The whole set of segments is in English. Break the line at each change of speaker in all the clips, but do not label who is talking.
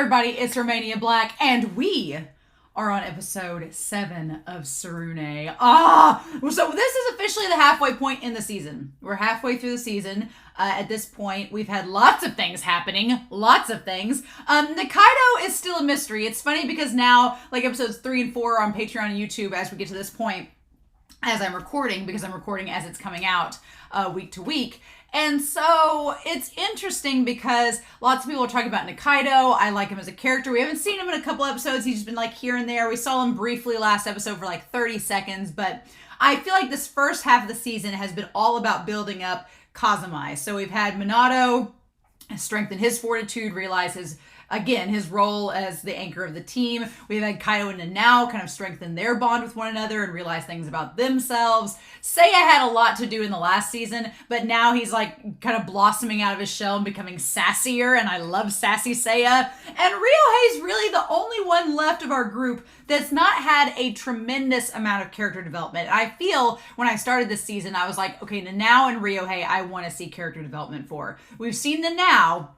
everybody, it's Romania Black, and we are on episode 7 of Tsurune. So this is officially the halfway point in the season. We're halfway through the season. At this point, we've had lots of things happening. Lots of things. Nikaido is still a mystery. It's funny because now, like episodes 3 and 4 are on Patreon and YouTube as we get to this point, as I'm recording, because I'm recording as it's coming out week to week. And so it's interesting because lots of people are talking about Nikaido. I like him as a character. We haven't seen him in a couple episodes. He's just been like here and there. We saw him briefly last episode for like 30 seconds. But I feel like this first half of the season has been all about building up Kazumi. So we've had Minato strengthen his fortitude, realize his role as the anchor of the team. We've had Kaido and Nanao kind of strengthen their bond with one another and realize things about themselves. Seiya had a lot to do in the last season, but now he's like kind of blossoming out of his shell and becoming sassier, and I love sassy Seiya. And Ryohei's really the only one left of our group that's not had a tremendous amount of character development. I feel when I started this season, I was like, okay, Nanao and Ryohei, I want to see character development for. We've seen Nanao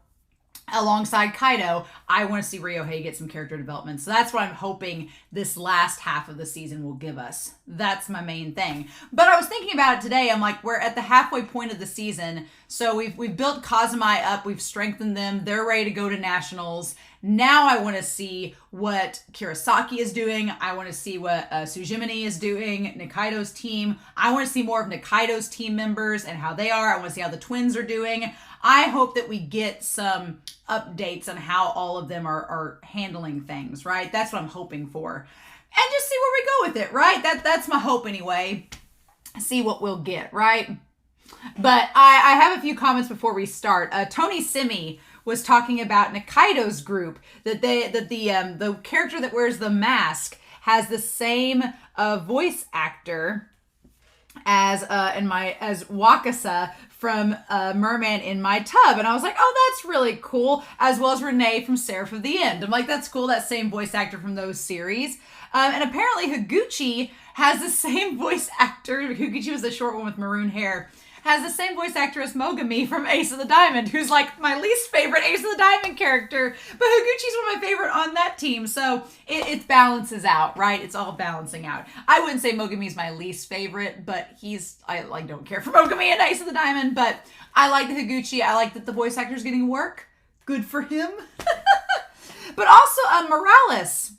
alongside Kaido. I want to see Ryohei get some character development. So that's what I'm hoping this last half of the season will give us. That's my main thing. But I was thinking about it today. I'm like, we're at the halfway point of the season. So we've built Kazumi up. We've strengthened them. They're ready to go to nationals. Now I want to see what Kurosaki is doing. I want to see what Sujimini is doing, Nikaido's team. I want to see more of Nikaido's team members and how they are. I want to see how the twins are doing. I hope that we get some updates on how all of them are handling things, right? That's what I'm hoping for. And just see where we go with it, right? That's my hope anyway. See what we'll get, right? But I have a few comments before we start. Tony Simi was talking about Nikaido's group, that the character that wears the mask has the same voice actor as Wakasa from Merman in My Tub. And I was like, oh, that's really cool. As well as Renee from Seraph of the End. I'm like, that's cool. That same voice actor from those series. And apparently Higuchi has the same voice actor. Higuchi was the short one with maroon hair. Has the same voice actor as Mogami from Ace of the Diamond, who's like my least favorite Ace of the Diamond character. But Higuchi's one of my favorite on that team. So it balances out, right? It's all balancing out. I wouldn't say Mogami's my least favorite, but I don't care for Mogami and Ace of the Diamond, but I like the Higuchi. I like that the voice actor's getting work. Good for him. But also Morales.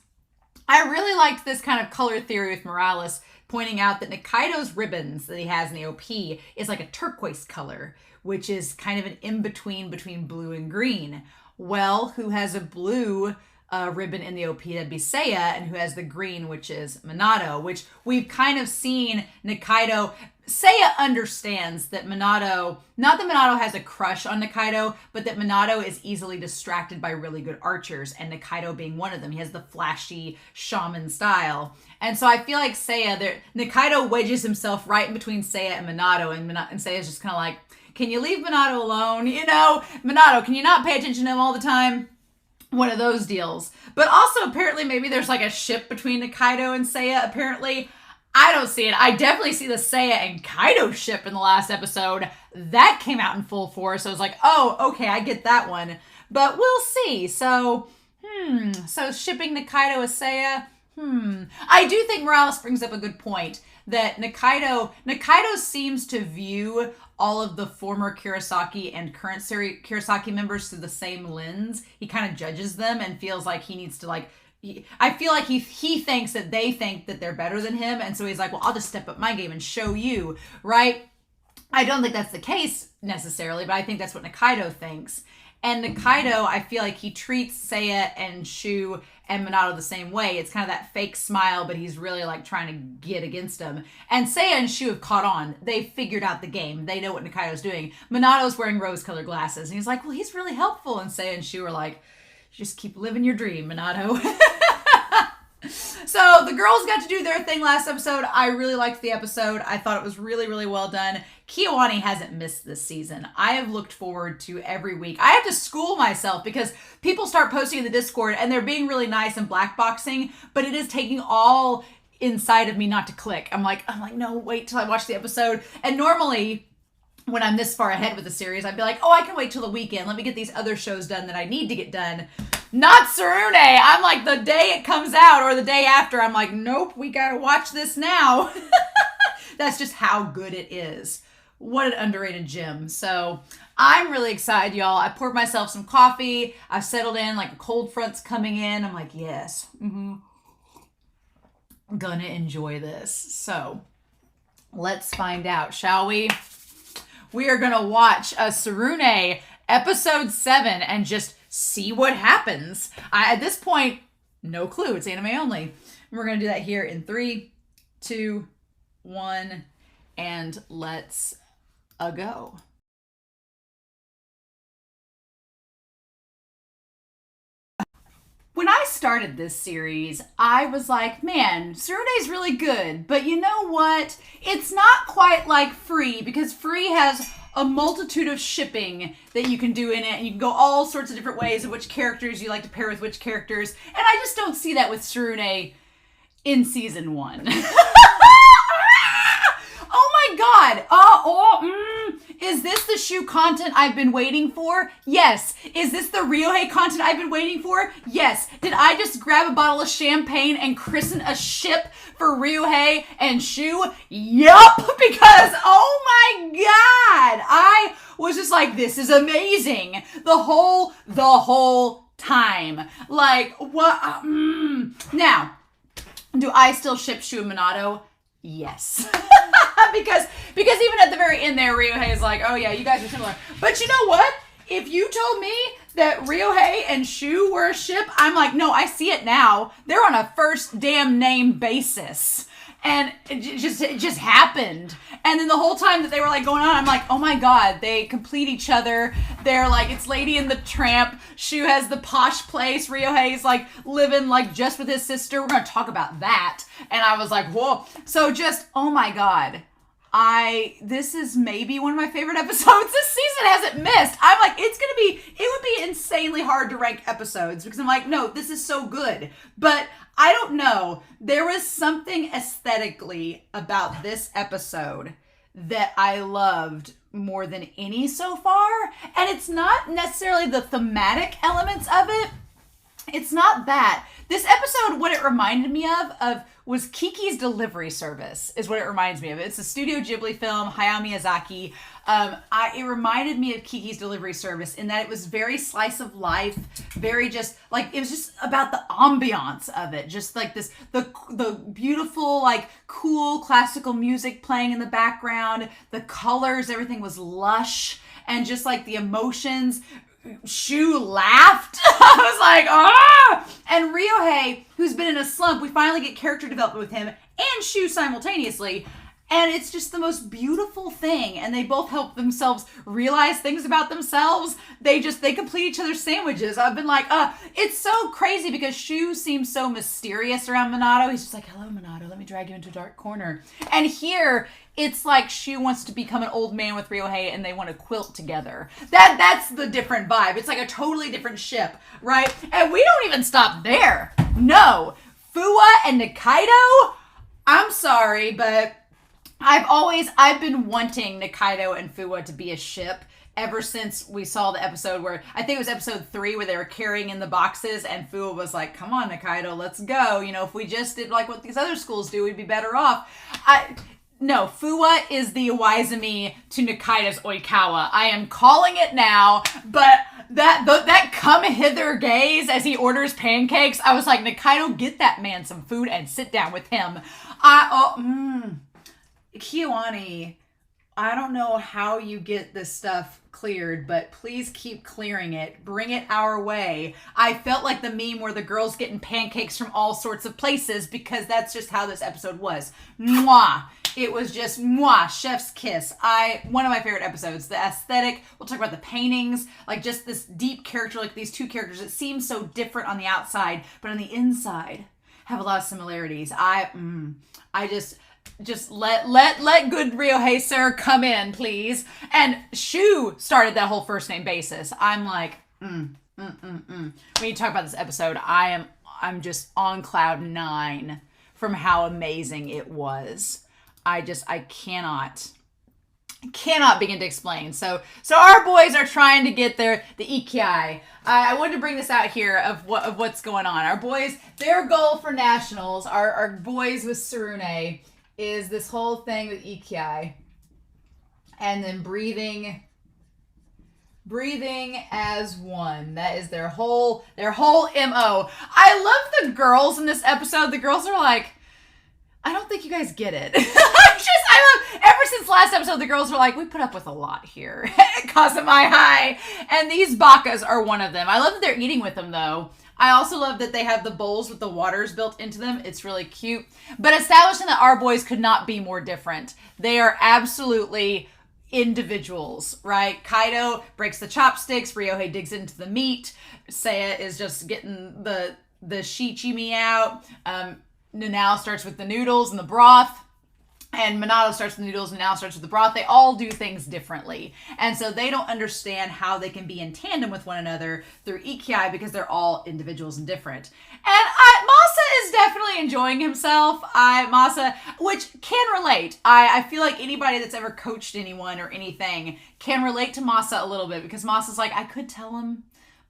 I really liked this kind of color theory with Morales, pointing out that Nikaido's ribbons that he has in the OP is like a turquoise color, which is kind of an in-between between blue and green. Well, who has a blue ribbon in the OP? That'd be Seiya, and who has the green, which is Minato, which we've kind of seen Nikaido. Seiya understands that Minato, not that Minato has a crush on Nikaido, but that Minato is easily distracted by really good archers, and Nikaido being one of them. He has the flashy shaman style. And so I feel like Nikaido wedges himself right in between Seiya and Minato, and Seiya's just kind of like, can you leave Minato alone? You know, Minato, can you not pay attention to him all the time? One of those deals. But also apparently maybe there's like a ship between Nikaido and Seiya. Apparently, I don't see it. I definitely see the Seiya and Kaido ship in the last episode. That came out in full force. So I was like, oh, okay, I get that one. But we'll see. So shipping Nikaido with Seiya, I do think Morales brings up a good point that Nikaido seems to view all of the former Kurosaki and current Kurosaki members through the same lens. He kind of judges them and feels like he needs to I feel like he thinks that they think that they're better than him. And so he's like, well, I'll just step up my game and show you, right? I don't think that's the case necessarily, but I think that's what Nikaido thinks. And Nikaido, I feel like he treats Seiya and Shu and Minato the same way. It's kind of that fake smile, but he's really like trying to get against him. And Seiya and Shu have caught on. They figured out the game. They know what Nikaido's doing. Minato's wearing rose-colored glasses. And he's like, well, he's really helpful. And Seiya and Shu are like, just keep living your dream, Minato. So the girls got to do their thing last episode. I really liked the episode. I thought it was really, really well done. KyoAni hasn't missed this season. I have looked forward to every week. I have to school myself because people start posting in the Discord and they're being really nice and blackboxing, but it is taking all inside of me not to click. I'm like, no, wait till I watch the episode. And normally when I'm this far ahead with the series, I'd be like, oh, I can wait till the weekend. Let me get these other shows done that I need to get done. Not Tsurune. I'm like, the day it comes out or the day after, I'm like, nope, we gotta watch this now. That's just how good it is. What an underrated gem. So I'm really excited, y'all. I poured myself some coffee. I've settled in, like a cold front's coming in. I'm like, yes. I'm gonna enjoy this. So let's find out, shall we? We are gonna watch a Tsurune episode 7 and just see what happens. At this point, no clue. It's anime only. We're gonna do that here in 3, 2, 1, and let's go. When I started this series, I was like, man, Tsurune's really good. But you know what? It's not quite like Free, because Free has a multitude of shipping that you can do in it, and you can go all sorts of different ways of which characters you like to pair with which characters. And I just don't see that with Tsurune in season 1. Oh my god! Is this the Shu content I've been waiting for? Yes. Is this the Ryohei content I've been waiting for? Yes. Did I just grab a bottle of champagne and christen a ship for Ryohei and Shu? Yup! Because, oh my god! I was just like, this is amazing. The whole time. Like, what? Now, do I still ship Shu and Minato? Yes. because even at the very end there, Ryohei is like, oh yeah, you guys are similar. But you know what? If you told me that Ryohei and Shu were a ship, I'm like, no, I see it now. They're on a first damn name basis. And it just happened. And then the whole time that they were like going on, I'm like, oh my god, they complete each other. They're like, it's Lady and the Tramp. Shu has the posh place. Ryohei's like living like just with his sister. We're going to talk about that. And I was like, whoa. So just, oh my god. This is maybe one of my favorite episodes this season hasn't missed. I'm like, it would be insanely hard to rank episodes because I'm like, no, this is so good. But I don't know. There was something aesthetically about this episode that I loved more than any so far. And it's not necessarily the thematic elements of it. It's not that. This episode, what it reminded me of was Kiki's Delivery Service, is what it reminds me of. It's a Studio Ghibli film, Hayao Miyazaki. It reminded me of Kiki's Delivery Service in that it was very slice of life, very just, like, it was just about the ambiance of it. Just like this, the beautiful, like, cool classical music playing in the background, the colors, everything was lush, and just like the emotions. Shu laughed. I was like, ah! And Ryohei, who's been in a slump, we finally get character development with him and Shu simultaneously. And it's just the most beautiful thing. And they both help themselves realize things about themselves. They complete each other's sandwiches. I've been like, it's so crazy because Shu seems so mysterious around Minato. He's just like, hello, Minato, let me drag you into a dark corner. And here, it's like Shu wants to become an old man with Ryohei and they want to quilt together. That's the different vibe. It's like a totally different ship, right? And we don't even stop there. No. FUWA and Nikaido? I'm sorry, but I've been wanting Nikaido and FUWA to be a ship ever since we saw the episode where, I think it was episode 3 where they were carrying in the boxes and FUWA was like, come on, Nikaido, let's go. You know, if we just did like what these other schools do, we'd be better off. No, FUWA is the Iwaizumi to Nikaido's Oikawa. I am calling it now, but that come hither gaze as he orders pancakes, I was like, Nikaido, get that man some food and sit down with him. KyoAni, I don't know how you get this stuff cleared, but please keep clearing it. Bring it our way. I felt like the meme where the girl's getting pancakes from all sorts of places because that's just how this episode was. Mwah. It was just mwah, chef's kiss. One of my favorite episodes. The aesthetic, we'll talk about the paintings, like just this deep character, like these two characters. It seems so different on the outside, but on the inside have a lot of similarities. Just let good Ryohei sir come in, please. And Shu started that whole first name basis. I'm like, When you talk about this episode, I'm just on cloud 9 from how amazing it was. I cannot Cannot begin to explain. So our boys are trying to get the ikiai. I wanted to bring this out here of what's going on. Our boys, their goal for nationals, our boys with Tsurune, is this whole thing with ikiai, and then breathing as one. That is their whole MO. I love the girls in this episode. The girls are like, I don't think you guys get it. I love, ever since last episode, the girls are like, we put up with a lot here at Kazumai High. And these bakas are one of them. I love that they're eating with them, though. I also love that they have the bowls with the waters built into them. It's really cute. But establishing that our boys could not be more different. They are absolutely individuals, right? Kaido breaks the chopsticks. Ryohei digs into the meat. Seiya is just getting the shichimi out. Nanao starts with the noodles and the broth, and Minato starts with the noodles, and Nanao starts with the broth. They all do things differently, and so they don't understand how they can be in tandem with one another through ikiai because they're all individuals and different. And Masa is definitely enjoying himself. Masa, which can relate. I feel like anybody that's ever coached anyone or anything can relate to Masa a little bit, because Masa's like, I could tell him,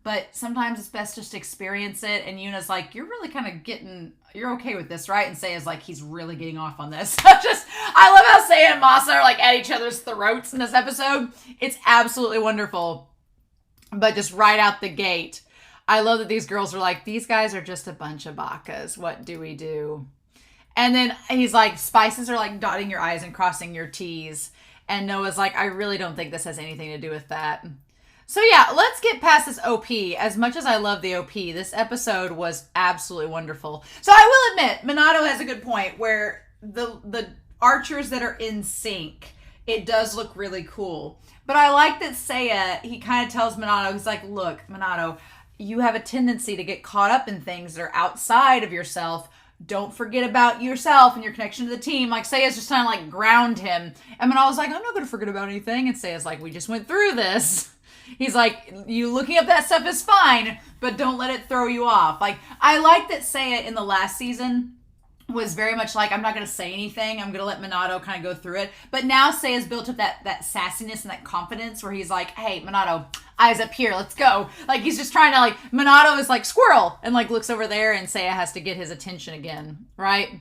but sometimes it's best just to experience it. And Yuna's like, you're really kind of you're okay with this, right? And Seiya's like, he's really getting off on this. I love how Seiya and Masa are like at each other's throats in this episode. It's absolutely wonderful. But just right out the gate, I love that these girls are like, these guys are just a bunch of bakas. What do we do? And then he's like, spices are like dotting your I's and crossing your T's. And Noah's like, I really don't think this has anything to do with that. So yeah, let's get past this OP. As much as I love the OP, this episode was absolutely wonderful. So I will admit, Minato has a good point where the archers that are in sync, it does look really cool. But I like that Seiya, he kind of tells Minato, he's like, look, Minato, you have a tendency to get caught up in things that are outside of yourself. Don't forget about yourself and your connection to the team. Like, Seiya's just trying to like ground him. And Minato's like, I'm not going to forget about anything. And Seiya's like, we just went through this. He's like, you looking up that stuff is fine, but don't let it throw you off. Like, I like that Seiya in the last season was very much like, I'm not going to say anything. I'm going to let Minato kind of go through it. But now Seiya's built up that sassiness and that confidence where he's like, hey, Minato, eyes up here. Let's go. Like, he's just trying to like, Minato is like, squirrel, and like looks over there, and Seiya has to get his attention again, right?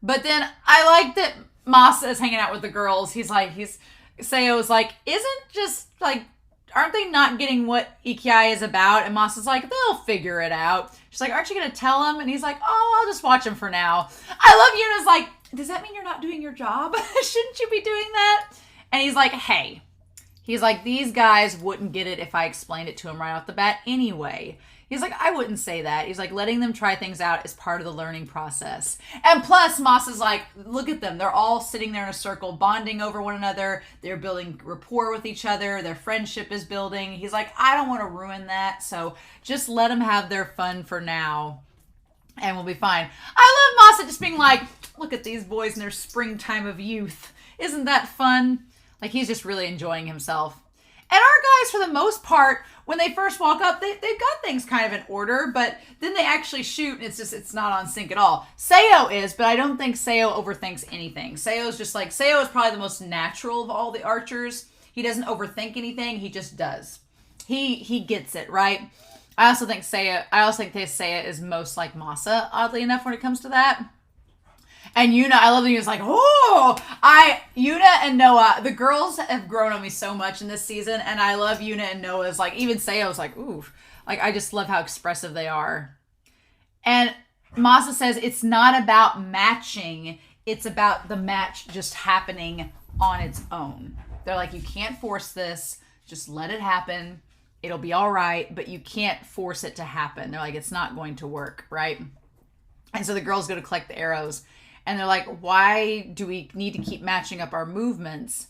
But then I like that Masa is hanging out with the girls. Seiya was like, isn't just like, aren't they not getting what ikiai is about? And Masa's like, they'll figure it out. She's like, aren't you going to tell him? And he's like, oh, I'll just watch him for now. I love Yuna's like, does that mean you're not doing your job? Shouldn't you be doing that? And he's like, hey. He's like, these guys wouldn't get it if I explained it to them right off the bat anyway. He's like, I wouldn't say that. He's like, letting them try things out is part of the learning process. And plus, Masa's like, look at them. They're all sitting there in a circle, bonding over one another. They're building rapport with each other. Their friendship is building. He's like, I don't want to ruin that. So just let them have their fun for now, and we'll be fine. I love Masa just being like, look at these boys in their springtime of youth. Isn't that fun? Like, he's just really enjoying himself. And our guys, for the most part, when they first walk up, they've got things kind of in order, but then they actually shoot, and it's not on sync at all. Seiya is, but I don't think Seiya overthinks anything. Seiya is probably the most natural of all the archers. He doesn't overthink anything, he just does. He gets it, right? I also think Seiya is most like Masa, oddly enough, when it comes to that. And Yuna, I love that Yuna's like, Yuna and Noah, the girls have grown on me so much in this season, and I love Yuna and Noah's, like, even Seiya was like, ooh, like, I just love how expressive they are. And Masa says it's not about matching, it's about the match just happening on its own. They're like, you can't force this, just let it happen, it'll be all right, but you can't force it to happen. They're like, it's not going to work, right? And so the girls go to collect the arrows, and they're like, why do we need to keep matching up our movements?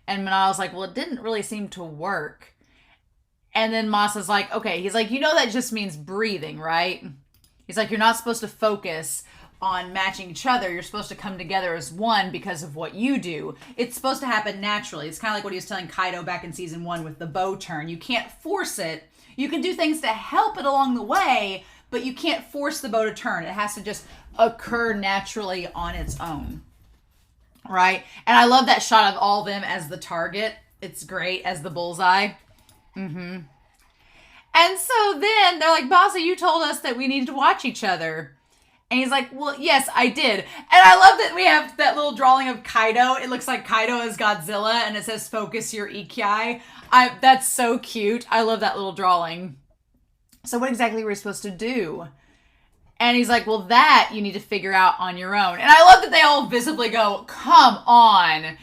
And Minato's like, well, it didn't really seem to work. And then Masa's like, okay. He's like, you know that just means breathing, right? He's like, you're not supposed to focus on matching each other. You're supposed to come together as one because of what you do. It's supposed to happen naturally. It's kind of like what he was telling Kaido back in season 1 with the bow turn. You can't force it. You can do things to help it along the way, but you can't force the bow to turn. It has to just occur naturally on its own. right? And I love that shot of all of them as the target. It's great as the bullseye. Mm-hmm. And so then they're like, Masa, you told us that we needed to watch each other. And he's like, well, yes, I did. And I love that we have that little drawing of Kaido. It looks like Kaido is Godzilla, and it says, focus your Ikiai. That's so cute. I love that little drawing. So what exactly were we supposed to do? And he's like, well, that you need to figure out on your own. And I love that they all visibly go, come on.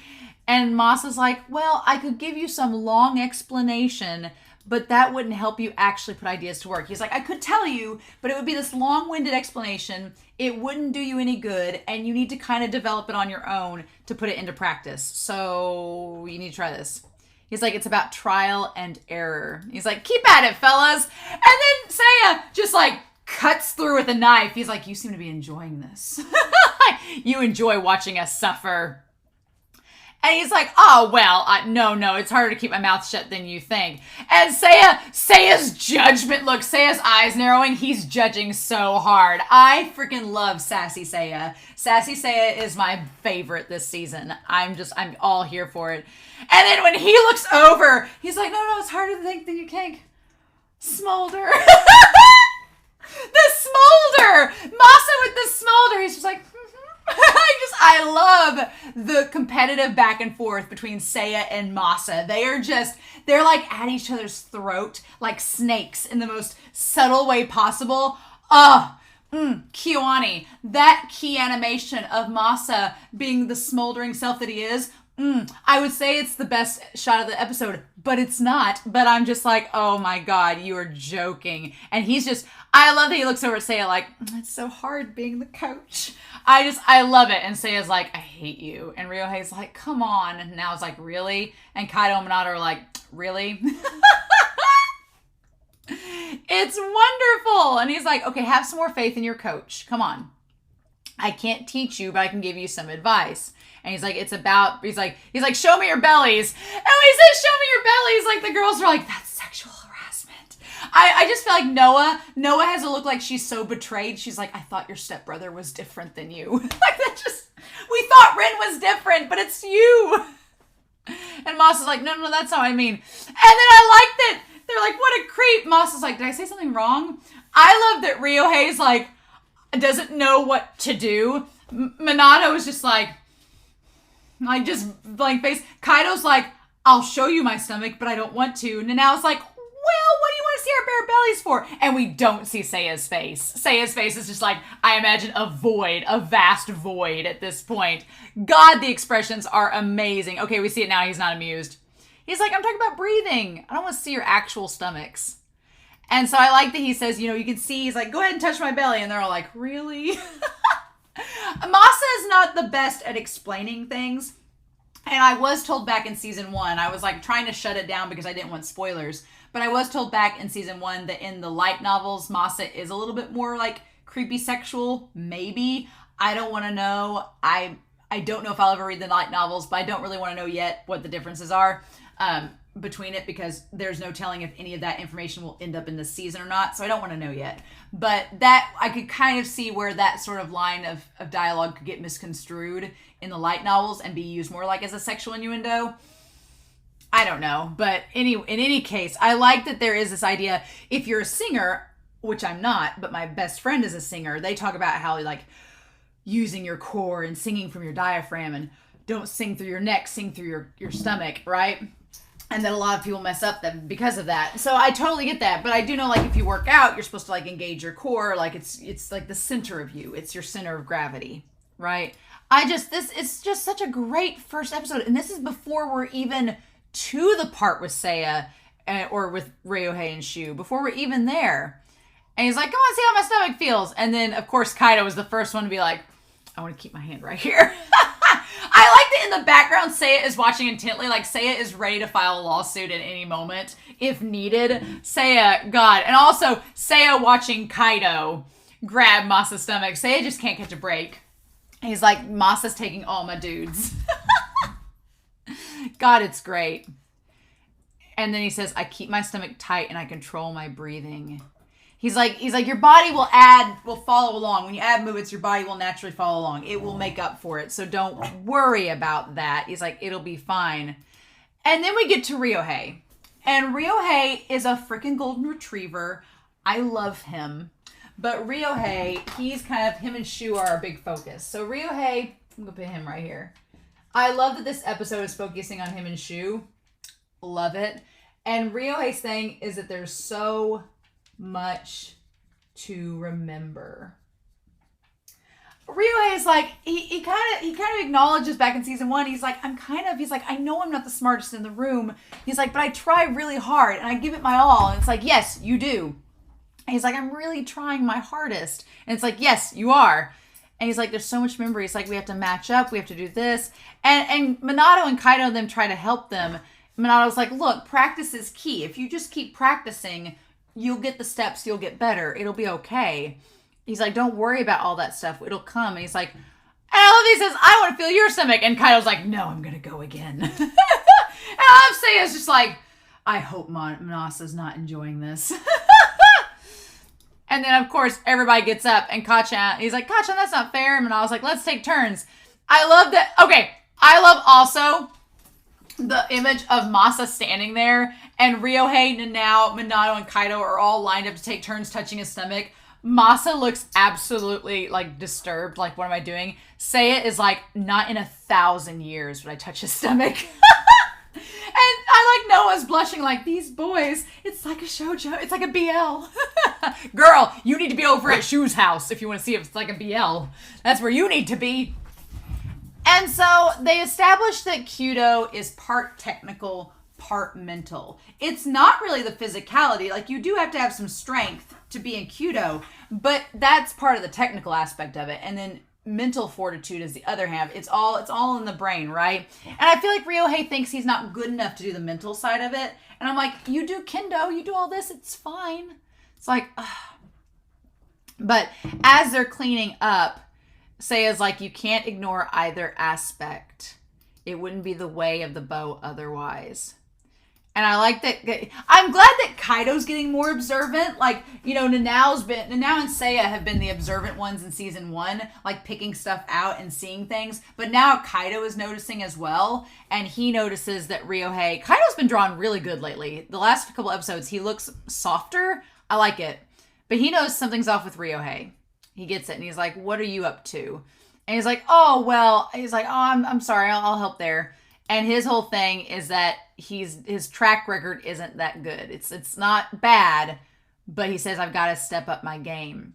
And Masa's like, well, I could give you some long explanation, but that wouldn't help you actually put ideas to work. He's like, I could tell you, but it would be this long-winded explanation. It wouldn't do you any good, and you need to kind of develop it on your own to put it into practice. So you need to try this. He's like, it's about trial and error. He's like, keep at it, fellas. And then Seiya just like cuts through with a knife. He's like, you seem to be enjoying this. You enjoy watching us suffer. And he's like, oh, well, no, it's harder to keep my mouth shut than you think. And Seiya's judgment, look, Seiya's eyes narrowing. He's judging so hard. I freaking love Sassy Seiya. Sassy Seiya is my favorite this season. I'm all here for it. And then when he looks over, he's like, no, it's harder to think than you think. Smolder. The smolder. Masa with the smolder. He's just like, I love the competitive back and forth between Seiya and Masa. They're like at each other's throat, like snakes in the most subtle way possible. KyoAni, that key animation of Masa being the smoldering self that he is. I would say it's the best shot of the episode, but it's not. But I'm just like, oh my God, you are joking. And I love that he looks over at Seiya like, it's so hard being the coach. I love it. And Seiya's like, I hate you. And Ryohei's like, come on. And now it's like, really? And Kaido and Minato are like, really? It's wonderful. And he's like, okay, have some more faith in your coach. Come on. I can't teach you, but I can give you some advice. And he's like, he's like, show me your bellies. And when he says, show me your bellies, like the girls are like, that's sexual harassment. I just feel like Noah has a look like she's so betrayed. She's like, I thought your stepbrother was different than you. Like we thought Rin was different, but it's you. And Masa's like, no, that's not what I mean. And then I like that they're like, what a creep. Masa's like, did I say something wrong? I love that Ryohei's like, doesn't know what to do. Minato is just like just blank face. Kaido's like, I'll show you my stomach, but I don't want to. Nanao's like, well, what do you want to see our bare bellies for? And we don't see Seiya's face. Seiya's face is just like, I imagine a vast void at this point. God, the expressions are amazing. Okay, we see it now. He's not amused. He's like, I'm talking about breathing. I don't want to see your actual stomachs. And so I like that he says, you can see, he's like, go ahead and touch my belly. And they're all like, really? Masa is not the best at explaining things. And I was told back in season 1, I was like trying to shut it down because I didn't want spoilers. But I was told back in season 1 that in the light novels, Masa is a little bit more like creepy sexual. Maybe. I don't want to know. I don't know if I'll ever read the light novels, but I don't really want to know yet what the differences are between it, because there's no telling if any of that information will end up in this season or not. So I don't want to know yet. But that, I could kind of see where that sort of line of dialogue could get misconstrued in the light novels and be used more like as a sexual innuendo. I don't know. But in any case, I like that there is this idea, if you're a singer, which I'm not, but my best friend is a singer, they talk about how like using your core and singing from your diaphragm, and don't sing through your neck, sing through your stomach, right? And that a lot of people mess up them because of that. So I totally get that. But I do know, like, if you work out, you're supposed to like engage your core. Like it's like the center of you. It's your center of gravity, right? It's just such a great first episode. And this is before we're even to the part with Seiya or with Ryohei and Shu. Before we're even there. And he's like, come on, see how my stomach feels. And then, of course, Kaido was the first one to be like, I want to keep my hand right here. I like that in the background, Seiya is watching intently. Like, Seiya is ready to file a lawsuit at any moment, if needed. Seiya, God. And also, Seiya watching Kaido grab Masa's stomach. Seiya just can't catch a break. He's like, Masa's taking all my dudes. God, it's great. And then he says, I keep my stomach tight and I control my breathing. He's like, your body will follow along. When you add movements, your body will naturally follow along. It will make up for it. So don't worry about that. He's like, it'll be fine. And then we get to Ryohei. And Ryohei is a freaking golden retriever. I love him. But Ryohei, him and Shu are our big focus. So Ryohei, I'm going to put him right here. I love that this episode is focusing on him and Shu. Love it. And Ryohei's thing is that there's so much to remember. Ryohei is like, he kind of acknowledges back in season 1, he's like, I know I'm not the smartest in the room. He's like, but I try really hard and I give it my all. And it's like, yes, you do. And he's like, I'm really trying my hardest. And it's like, yes, you are. And he's like, there's so much memory. It's like, we have to match up. We have to do this. And Minato and Kaido and them try to help them. Minato's like, look, practice is key. If you just keep practicing, you'll get the steps. You'll get better. It'll be okay. He's like, don't worry about all that stuff. It'll come. And he's like, and I love he says, I want to feel your stomach. And Kaido's like, no, I'm going to go again. And I'm saying it's just like, I hope Masa's not enjoying this. And then, of course, everybody gets up and Kacchan, he's like, Kacchan, that's not fair. And I was like, let's take turns. I love that. Okay. I love also the image of Masa standing there and Ryohei, Nanao, Minato, and Kaido are all lined up to take turns touching his stomach. Masa looks absolutely like disturbed. Like, what am I doing? Seiya is like, not in 1,000 years would I touch his stomach. And I like Noah's blushing like, these boys, it's like a shoujo. It's like a BL. Girl, you need to be over at Shu's house if you want to see if it's like a BL. That's where you need to be. And so they established that Kyudo is part technical, part mental. It's not really the physicality. Like, you do have to have some strength to be in Kyudo, but that's part of the technical aspect of it. And then mental fortitude is the other half. It's all in the brain, right? And I feel like Ryohei thinks he's not good enough to do the mental side of it. And I'm like, you do kendo, you do all this, it's fine. It's like, ugh. But as they're cleaning up, Seiya's like, you can't ignore either aspect. It wouldn't be the way of the bow otherwise. And I like that. I'm glad that Kaido's getting more observant. Like, you know, Nanao and Seiya have been the observant ones in season 1, like picking stuff out and seeing things. But now Kaido is noticing as well. And he notices that Kaido's been drawn really good lately. The last couple episodes, he looks softer. I like it. But he knows something's off with Ryohei. He gets it. And he's like, what are you up to? And he's like, I'm sorry. I'll help there. And his whole thing is that his track record isn't that good. It's not bad, but he says, I've got to step up my game.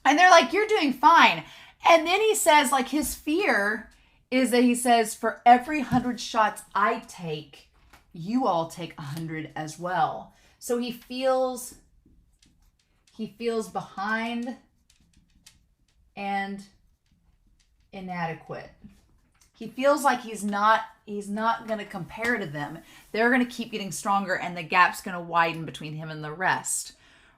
And they're like, you're doing fine. And then he says, like, his fear is that he says, for every 100 shots I take, you all take 100 as well. So he feels behind and inadequate. He feels like he's not going to compare to them. They're going to keep getting stronger and the gap's going to widen between him and the rest,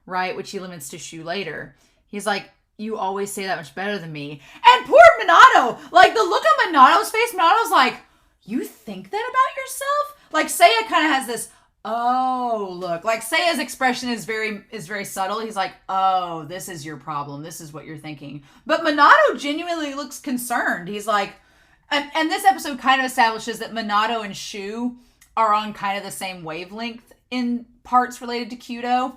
right? Which he limits to Shu later. He's like, you always say that much better than me. And poor Minato, like the look on Minato's face, Minato's like, you think that about yourself? Like Seiya kind of has this, oh, look. Like Seiya's expression is very subtle. He's like, oh, this is your problem. This is what you're thinking. But Minato genuinely looks concerned. He's like, and this episode kind of establishes that Minato and Shu are on kind of the same wavelength in parts related to Kyudo.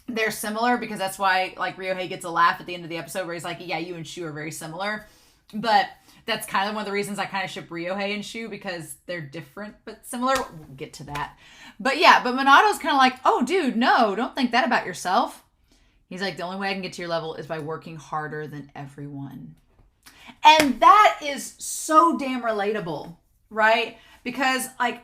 They're similar because that's why like Ryohei gets a laugh at the end of the episode where he's like, yeah, you and Shu are very similar. But that's kind of one of the reasons I kind of ship Ryohei and Shu because they're different but similar. We'll get to that. But yeah, but Minato's kind of like, oh, dude, no, don't think that about yourself. He's like, the only way I can get to your level is by working harder than everyone. And that is so damn relatable, right? Because like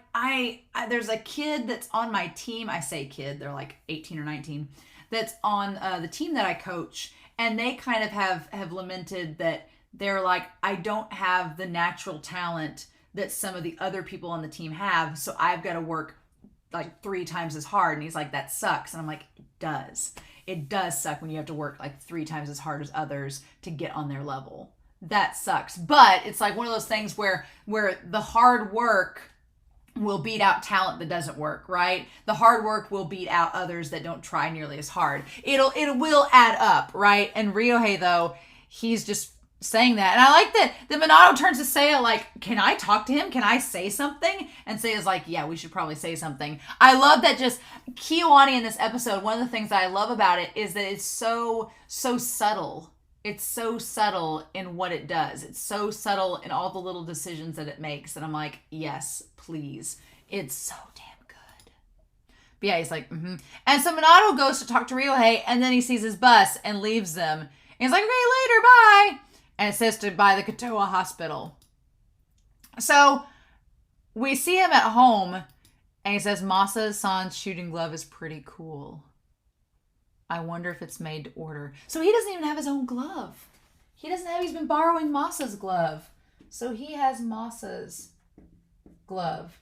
there's a kid that's on my team. I say kid, they're like 18 or 19. That's on the team that I coach. And they kind of have lamented that they're like, I don't have the natural talent that some of the other people on the team have. So I've got to work like 3 times as hard. And he's like, that sucks. And I'm like, it does. It does suck when you have to work like 3 times as hard as others to get on their level. That sucks. But it's like one of those things where the hard work will beat out talent that doesn't work, right? The hard work will beat out others that don't try nearly as hard. It will add up, right? And Ryohei, though, he's just saying that. And I like that Minato turns to Seiya like, can I talk to him? Can I say something? And Seiya's like, yeah, we should probably say something. I love that just KyoAni in this episode, one of the things that I love about it is that it's so subtle. It's so subtle in what it does. It's so subtle in all the little decisions that it makes that I'm like, yes, please. It's so damn good. But yeah, he's like, And so Minato goes to talk to Ryohei, and then he sees his bus and leaves them. And he's like, okay, later, bye. And it says to buy the Katoa Hospital. So we see him at home, and he says, Masa-san's shooting glove is pretty cool. I wonder if it's made to order. So he doesn't even have his own glove. He's been borrowing Masa's glove. So he has Masa's glove.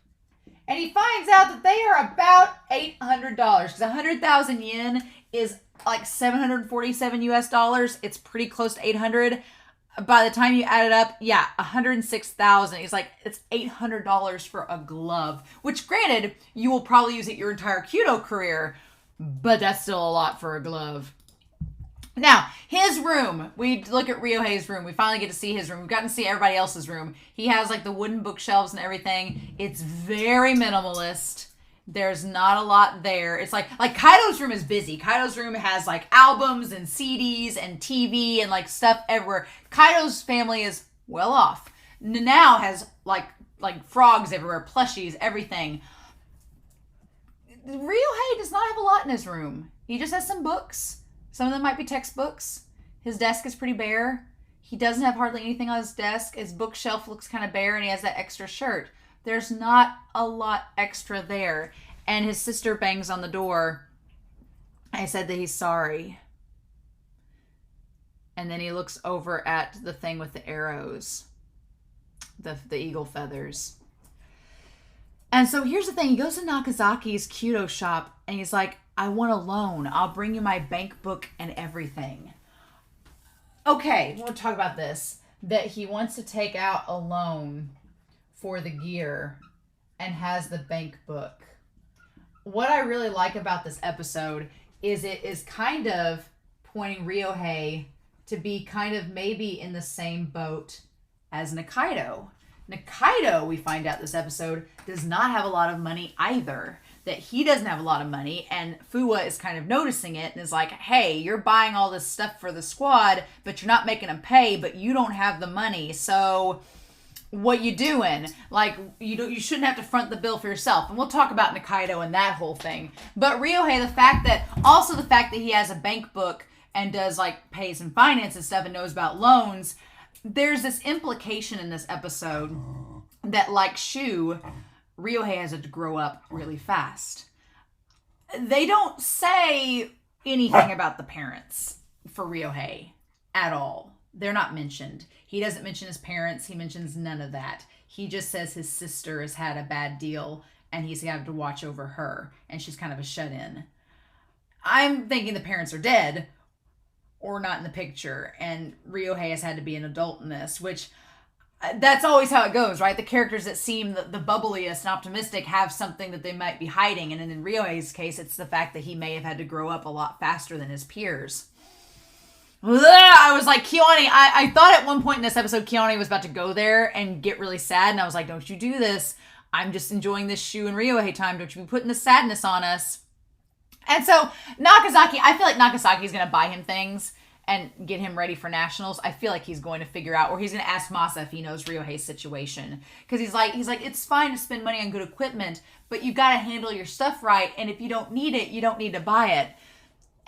And he finds out that they are about $800. Because 100,000 yen is like 747 US dollars. It's pretty close to 800. By the time you add it up, 106,000. He's like, it's $800 for a glove. Which, granted, you will probably use it your entire Kyudo career. But that's still a lot for a glove. Now, his room. We look at Ryohei's room. We finally get to see his room. We've gotten to see everybody else's room. He has like the wooden bookshelves and everything. It's very minimalist. There's not a lot there. It's like Kaido's room is busy. Kaido's room has like albums and CDs and TV and like stuff everywhere. Kaido's family is well off. Nanao has like frogs everywhere, plushies, everything. Ryohei does not have a lot in his room. He just has some books. Some of them might be textbooks. His desk is pretty bare. He doesn't have hardly anything on his desk. His bookshelf looks kind of bare, and he has that extra shirt. There's not a lot extra there. And his sister bangs on the door. I said that he's sorry. And then he looks over at the thing with the arrows. The eagle feathers. And so here's the thing. He goes to Nakazaki's Kyudo shop and he's like, I want a loan. I'll bring you my bank book and everything. Okay, we'll talk about this. That he wants to take out a loan for the gear and has the bank book. What I really like about this episode is it is kind of pointing Ryohei to be kind of maybe in the same boat as Nikaido. Nikaido, we find out this episode, does not have a lot of money either. That he doesn't have a lot of money, and FUWA is kind of noticing it and is like, hey, you're buying all this stuff for the squad, but you're not making them pay, but you don't have the money, so what you doing? Like, you shouldn't have to front the bill for yourself. And we'll talk about Nikaido and that whole thing. But Ryohei, the fact that he has a bank book and does, like, pays and finance and stuff and knows about loans, there's this implication in this episode that, like Shu, Ryohei has to grow up really fast. They don't say anything about the parents for Ryohei at all. They're not mentioned. He doesn't mention his parents. He mentions none of that. He just says his sister has had a bad deal and he's got to watch over her and she's kind of a shut-in. I'm thinking the parents are dead or not in the picture, and Ryohei has had to be an adult in this, which that's always how it goes, right? The characters that seem the bubbliest and optimistic have something that they might be hiding, and in Ryohei's case, it's the fact that he may have had to grow up a lot faster than his peers. I was like, KyoAni, I thought at one point in this episode, KyoAni was about to go there and get really sad, and I was like, don't you do this. I'm just enjoying this Shu and Ryohei time. Don't you be putting the sadness on us. And so, Nagasaki, I feel like Nagasaki is going to buy him things and get him ready for nationals. I feel like he's going to figure out, or he's going to ask Masa if he knows Ryohei's situation. Because he's like, it's fine to spend money on good equipment, but you got to handle your stuff right, and if you don't need it, you don't need to buy it.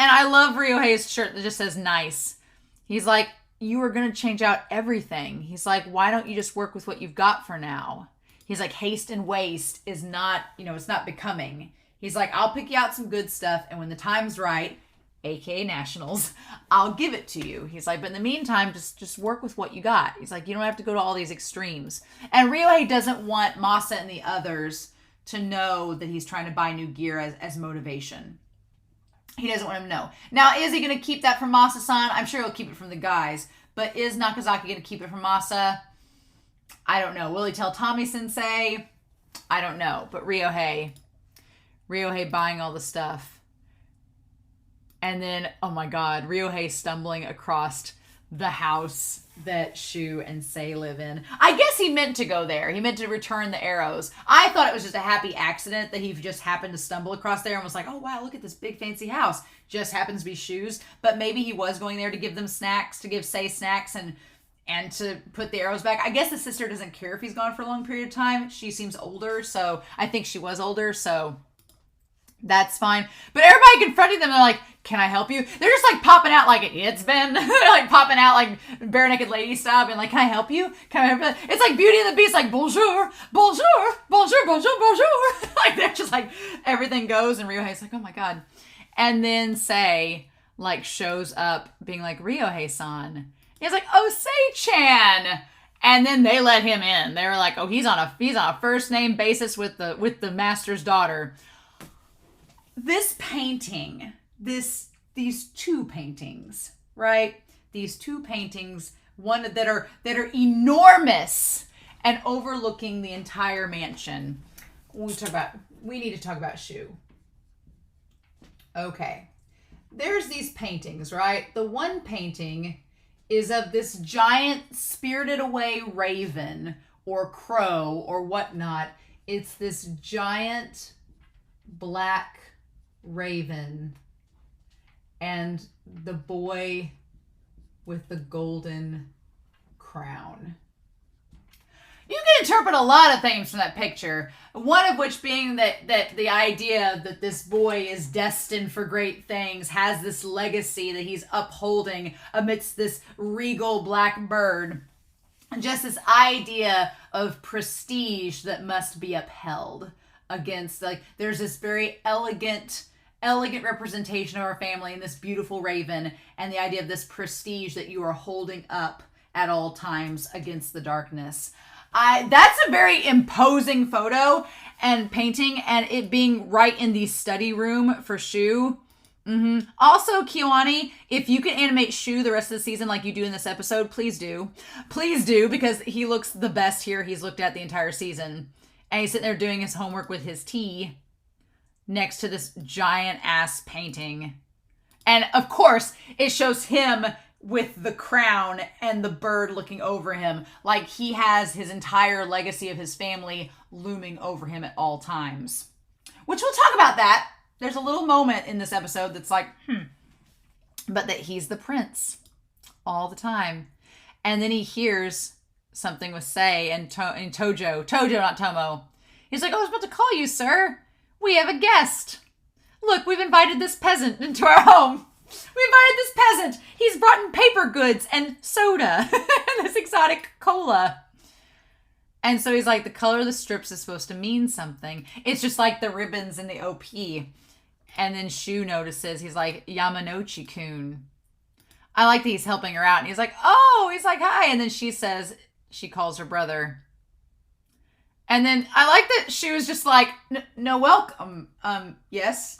And I love Ryohei's shirt that just says nice. He's like, you are going to change out everything. He's like, why don't you just work with what you've got for now? He's like, haste and waste is not, it's not becoming. He's like, I'll pick you out some good stuff, and when the time's right, aka nationals, I'll give it to you. He's like, but in the meantime, just work with what you got. He's like, you don't have to go to all these extremes. And Ryohei doesn't want Masa and the others to know that he's trying to buy new gear as motivation. He doesn't want him to know. Now, is he going to keep that from Masa-san? I'm sure he'll keep it from the guys. But is Nagasaki going to keep it from Masa? I don't know. Will he tell Tommy Sensei? I don't know. But Ryohei buying all the stuff. And then, oh my God, Ryohei stumbling across the house that Shu and Sei live in. I guess he meant to go there. He meant to return the arrows. I thought it was just a happy accident that he just happened to stumble across there and was like, oh wow, look at this big fancy house. Just happens to be Shu's. But maybe he was going there to give them snacks, to give Sei snacks and to put the arrows back. I guess the sister doesn't care if he's gone for a long period of time. She seems older, so I think she was older, so that's fine. But everybody confronting them, they're like, can I help you? They're just like popping out like it's been like popping out like bare naked lady style and like, can I help you? Can I help you? It's like Beauty and the Beast, like bonjour, bonjour, bonjour, bonjour, bonjour. Like they're just like everything goes and Ryohei's like, oh my God. And then Sei like shows up being like, Ryohei-san. He's like, oh, Sei-chan. And then they let him in. They were like, oh, he's on a first name basis with the master's daughter. This painting, these two paintings, right? These two paintings, one that are enormous and overlooking the entire mansion. We need to talk about Shu. Okay. There's these paintings, right? The one painting is of this giant spirited away raven or crow or whatnot. It's this giant black raven and the boy with the golden crown. You can interpret a lot of things from that picture. One of which being that the idea that this boy is destined for great things, has this legacy that he's upholding amidst this regal black bird. And just this idea of prestige that must be upheld against, like, there's this very elegant representation of our family in this beautiful raven, and the idea of this prestige that you are holding up at all times against the darkness. That's a very imposing photo and painting, and it being right in the study room for Shu. Also, KyoAni, if you can animate Shu the rest of the season like you do in this episode, please do. Please do, because he looks the best here he's looked at the entire season. And he's sitting there doing his homework with his tea next to this giant ass painting. And of course, it shows him with the crown and the bird looking over him, like he has his entire legacy of his family looming over him at all times. Which we'll talk about that. There's a little moment in this episode that's like, but that he's the prince all the time. And then he hears something with Sei and Tojo, not Tomo. He's like, oh, I was about to call you, sir. We have a guest. Look, we've invited this peasant into our home. We invited this peasant. He's brought in paper goods and soda and this exotic cola. And so he's like, the color of the strips is supposed to mean something. It's just like the ribbons in the OP. And then Shu notices, he's like, Yamanochi-kun. I like that he's helping her out. And he's like, oh, he's like, hi. And then she says, she calls her brother. And then I like that she was just like, no, welcome. Yes.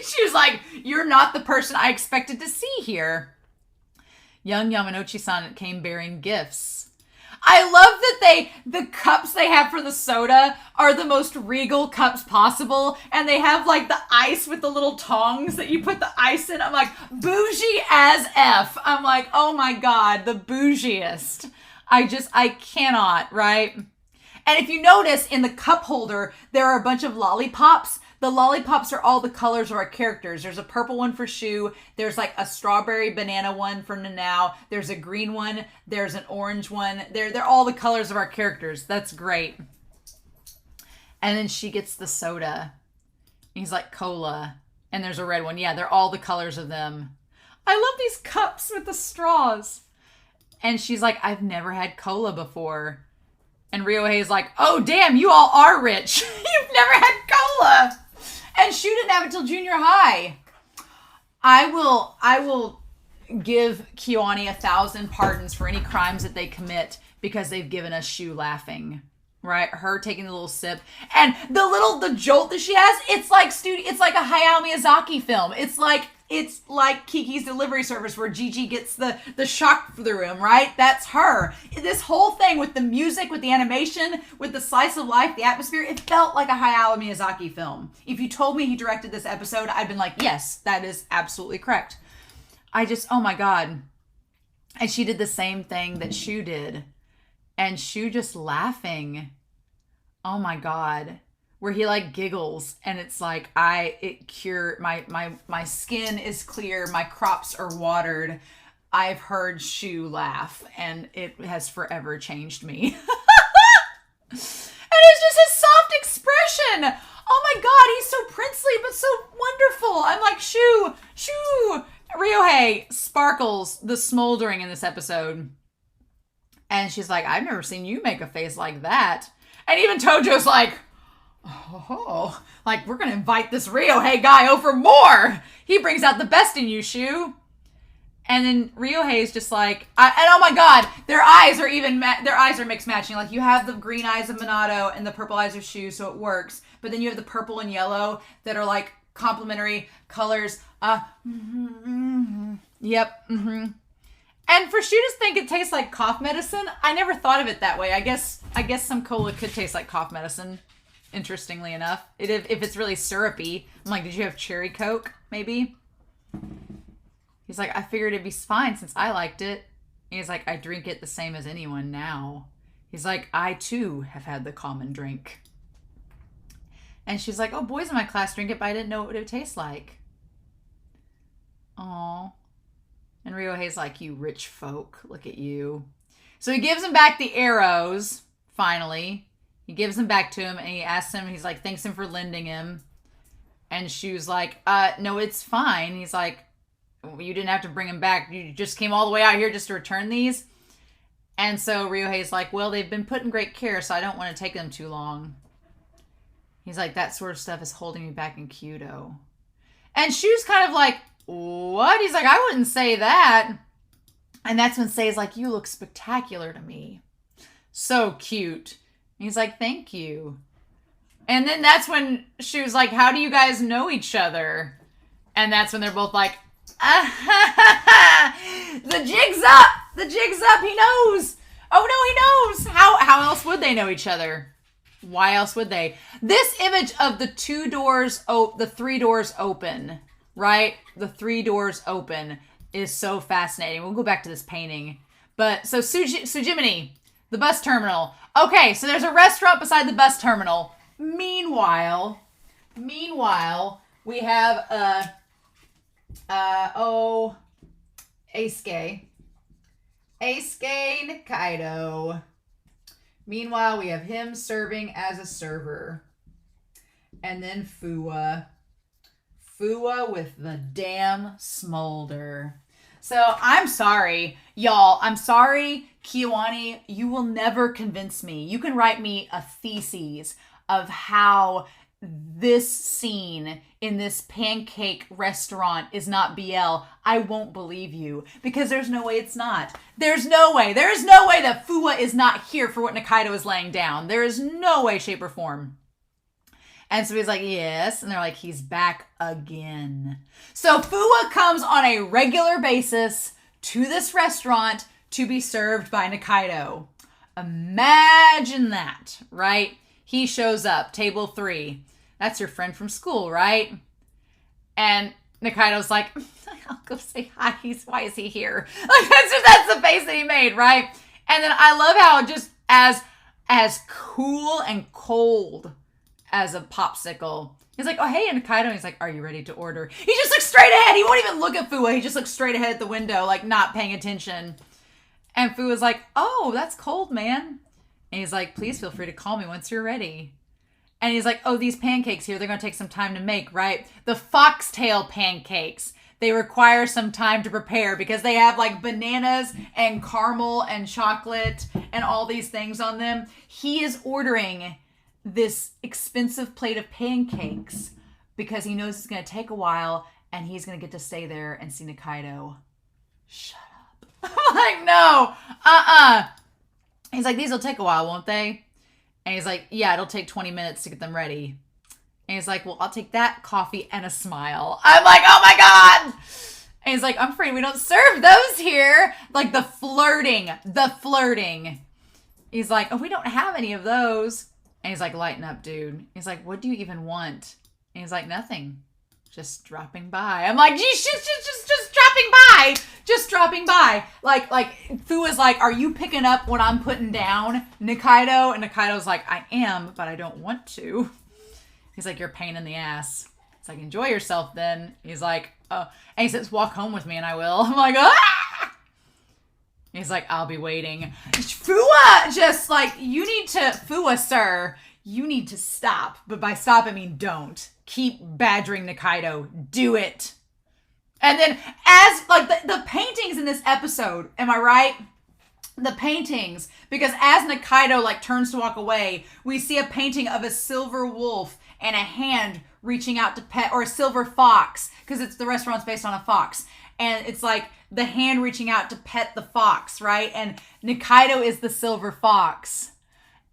She was like, you're not the person I expected to see here. Young Yamanouchi-san came bearing gifts. I love that the cups they have for the soda are the most regal cups possible. And they have like the ice with the little tongs that you put the ice in. I'm like, bougie as F. I'm like, oh my God, the bougiest. I cannot, right? And if you notice in the cup holder, there are a bunch of lollipops. The lollipops are all the colors of our characters. There's a purple one for Shu. There's like a strawberry banana one for Nanao. There's a green one. There's an orange one. They're all the colors of our characters. That's great. And then she gets the soda. He's like, cola. And there's a red one. Yeah, they're all the colors of them. I love these cups with the straws. And she's like, I've never had cola before. And Ryohei is like, oh, damn, you all are rich. You've never had cola. And Shu didn't have it till junior high. I will give KyoAni 1,000 pardons for any crimes that they commit because they've given us Shu laughing. Right? Her taking the little sip. And the jolt that she has, it's like a Hayao Miyazaki film. It's like It's like Kiki's Delivery Service where Gigi gets the shock through him, right? That's her. This whole thing with the music, with the animation, with the slice of life, the atmosphere, it felt like a Hayao Miyazaki film. If you told me he directed this episode, I'd been like, yes, that is absolutely correct. Oh my God. And she did the same thing that Shu did. And Shu just laughing. Oh my God. Where he like giggles and it's like, my skin is clear. My crops are watered. I've heard Shu laugh and it has forever changed me. And it's just his soft expression. Oh my God. He's so princely, but so wonderful. I'm like, Shu. Ryohei sparkles the smoldering in this episode. And she's like, I've never seen you make a face like that. And even Tojo's like, oh, like we're going to invite this Ryohei guy over more. He brings out the best in you, Shu. And then Ryohei is just like, and oh my God, their eyes are mixed matching. Like you have the green eyes of Minato and the purple eyes of Shu, so it works. But then you have the purple and yellow that are like complementary colors. Yep. And for Shu to think it tastes like cough medicine, I never thought of it that way. I guess some cola could taste like cough medicine, interestingly enough. If it's really syrupy. I'm like, did you have cherry Coke, maybe? He's like, I figured it'd be fine since I liked it. And he's like, I drink it the same as anyone now. He's like, I too have had the common drink. And she's like, oh, boys in my class drink it, but I didn't know what it would taste like. Aww. And Ryohei's like, you rich folk, look at you. So he gives him back the arrows, finally. He gives them back to him, and he asks him, he's like, thanks him for lending him. And Shu's like, no, it's fine. He's like, you didn't have to bring him back. You just came all the way out here just to return these? And so Ryohei's like, well, they've been put in great care, so I don't want to take them too long. He's like, that sort of stuff is holding me back in Kyoto. And Shu's kind of like, what? He's like, I wouldn't say that. And that's when Sei's like, you look spectacular to me. So cute. And he's like, thank you. And then that's when Shu's like, how do you guys know each other? And that's when they're both like, the jig's up. The jig's up. He knows. Oh, no, he knows. How else would they know each other? Why else would they? This image of the 3 doors open, right? The 3 doors open is so fascinating. We'll go back to this painting. But so Tsujimini, the bus terminal. Okay, so there's a restaurant beside the bus terminal. Meanwhile, we have Eisuke Nikaido. Meanwhile, we have him serving as a server. And then FUWA with the damn smolder. So I'm sorry, y'all. I'm sorry, KyoAni. You will never convince me. You can write me a thesis of how this scene in this pancake restaurant is not BL. I won't believe you because there's no way it's not. There's no way. There is no way that FUWA is not here for what Nikaido is laying down. There is no way, shape, or form. And so he's like, yes. And they're like, he's back again. So FUWA comes on a regular basis to this restaurant to be served by Nikaido. Imagine that, right? He shows up, table 3. That's your friend from school, right? And Nikaido's like, I'll go say hi. Why is he here? Like that's the face that he made, right? And then I love how just as cool and cold as a popsicle. He's like, oh, hey, and Nikaido. And he's like, are you ready to order? He just looks straight ahead. He won't even look at FUWA. He just looks straight ahead at the window, like not paying attention. And FUWA's like, oh, that's cold, man. And he's like, please feel free to call me once you're ready. And he's like, oh, these pancakes here, they're going to take some time to make, right? The foxtail pancakes. They require some time to prepare because they have like bananas and caramel and chocolate and all these things on them. He is ordering this expensive plate of pancakes because he knows it's going to take a while and he's going to get to stay there and see Nikaido. Shut up. I'm like, no, He's like, these will take a while, won't they? And he's like, yeah, it'll take 20 minutes to get them ready. And he's like, well, I'll take that, coffee, and a smile. I'm like, oh my God. And he's like, I'm afraid we don't serve those here. Like the flirting. He's like, oh, we don't have any of those. And he's like, lighten up, dude. He's like, what do you even want? And he's like, nothing. Just dropping by. I'm like, geez, just dropping by. Just dropping by. Like FUWA's like, are you picking up what I'm putting down, Nikaido? And Nikaido's like, I am, but I don't want to. He's like, you're a pain in the ass. It's like, enjoy yourself then. He's like, oh. And he says, walk home with me and I will. I'm like, ah! He's like, I'll be waiting. FUWA just like, FUWA, sir, you need to stop. But by stop, I mean don't. Keep badgering Nikaido. Do it. And then as, like, the paintings in this episode, am I right? The paintings, because as Nikaido, like, turns to walk away, we see a painting of a silver wolf and a hand reaching out to pet, or a silver fox, because the restaurant's based on a fox. And it's like the hand reaching out to pet the fox, right? And Nikaido is the silver fox.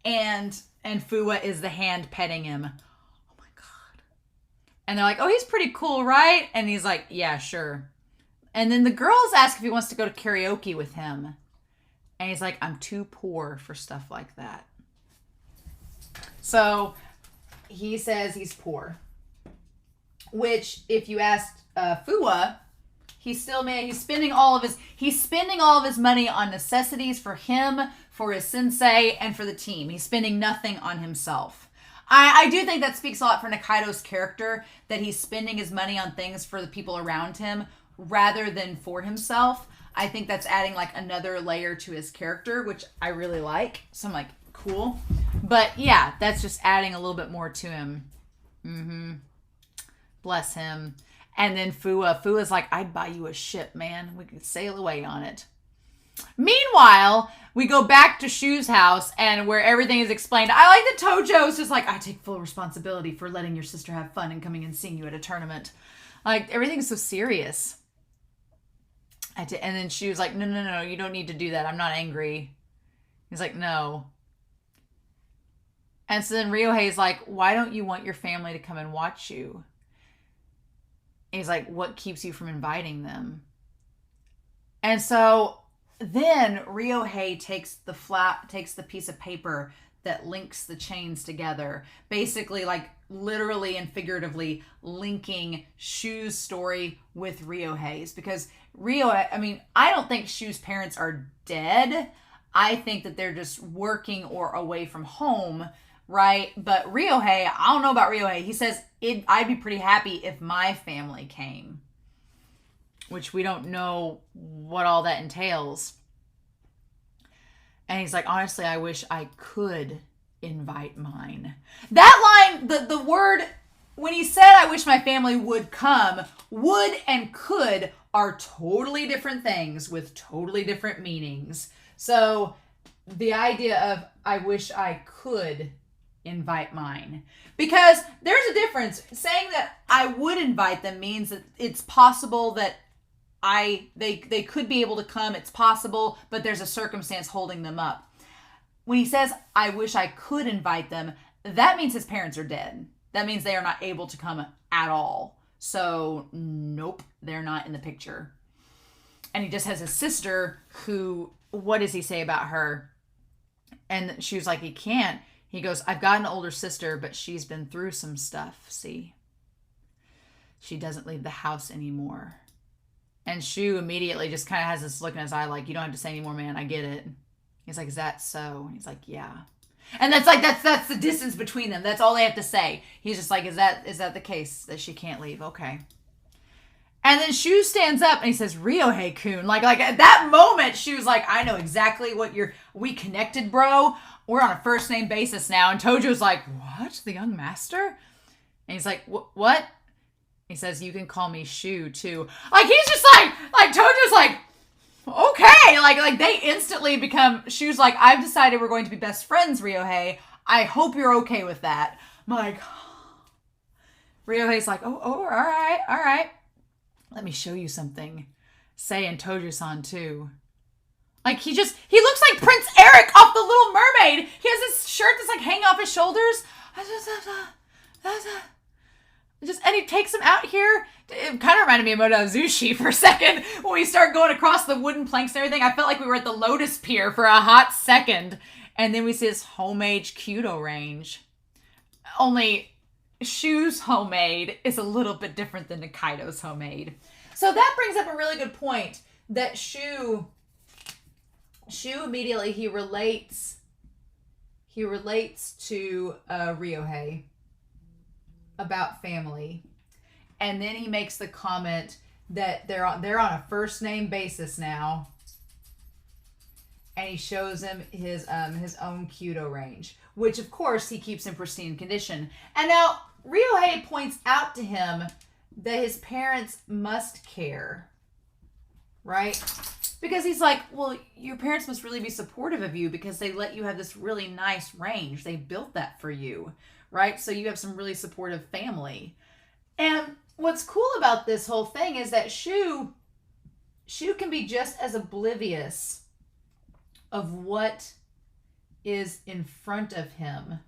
And FUWA is the hand petting him. Oh my God. And they're like, oh, he's pretty cool, right? And he's like, yeah, sure. And then the girls ask if he wants to go to karaoke with him. And he's like, I'm too poor for stuff like that. So he says he's poor. Which, if you asked FUWA, he's spending all of his money on necessities for him, for his sensei, and for the team. He's spending nothing on himself. I do think that speaks a lot for Nikaido's character, that he's spending his money on things for the people around him rather than for himself. I think that's adding like another layer to his character, which I really like. So I'm like, cool. But yeah, that's just adding a little bit more to him. Bless him. And then FUWA's like, I'd buy you a ship, man. We could sail away on it. Meanwhile, we go back to Shu's house and where everything is explained. I like that Tojo's just like, I take full responsibility for letting your sister have fun and coming and seeing you at a tournament. Like, everything's so serious. And then Shu's like, no, you don't need to do that. I'm not angry. He's like, no. And so then Ryohei's like, why don't you want your family to come and watch you? And he's like, what keeps you from inviting them? And so then Ryohei takes the piece of paper that links the chains together. Basically, like, literally and figuratively linking Shu's story with Ryohei's. Because I don't think Shu's parents are dead. I think that they're just working or away from home, right? But Ryohei, I don't know about Ryohei. He says, I'd be pretty happy if my family came. Which we don't know what all that entails. And he's like, honestly, I wish I could invite mine. That line, the word, when he said, I wish my family would come, would and could are totally different things with totally different meanings. So the idea of, I wish I could invite mine. Because there's a difference. Saying that I would invite them means that it's possible that they could be able to come, it's possible, but there's a circumstance holding them up. When he says, I wish I could invite them, that means his parents are dead. That means they are not able to come at all. So, nope, they're not in the picture. And he just has a sister who, what does he say about her? And she was like, he can't. He goes, I've got an older sister, but she's been through some stuff, see? She doesn't leave the house anymore. And Shu immediately just kind of has this look in his eye like, you don't have to say anymore, man. I get it. He's like, is that so? And he's like, yeah. And that's the distance between them. That's all they have to say. He's just like, is that the case that she can't leave? Okay. And then Shu stands up and he says, Ryohei-kun. Like at that moment, Shu's like, I know exactly we connected, bro. We're on a first name basis now. And Tojo's like, what? The young master? And he's like, what? He says, you can call me Shu too. Like, he's just like Tojo's like, okay. Like they instantly become, Shu's like, I've decided we're going to be best friends, Ryohei. I hope you're okay with that. I'm like, Ryohei's like, oh, all right. Let me show you something. Say and Tojo-san too. Like, he looks like Prince Eric off The Little Mermaid. He has this shirt that's like hanging off his shoulders. And he takes him out here. It kind of reminded me of Motozushi for a second when we start going across the wooden planks and everything. I felt like we were at the Lotus Pier for a hot second. And then we see this homemade Kyudo range. Only Shu's homemade is a little bit different than Nikaido's homemade. So that brings up a really good point that Shu immediately, he relates to Ryohei about family. And then he makes the comment that they're on a first name basis now. And he shows him his own Kyudo range, which of course he keeps in pristine condition. And now Ryohei points out to him that his parents must care, right? Because he's like, well, your parents must really be supportive of you because they let you have this really nice range. They built that for you, right? So you have some really supportive family. And what's cool about this whole thing is that Shu can be just as oblivious of what is in front of him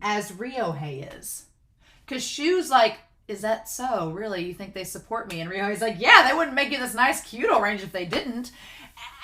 as Ryohei is. Because Shu's like, is that so? Really? You think they support me? And Ryohei's like, yeah, they wouldn't make you this nice Kyudo range if they didn't.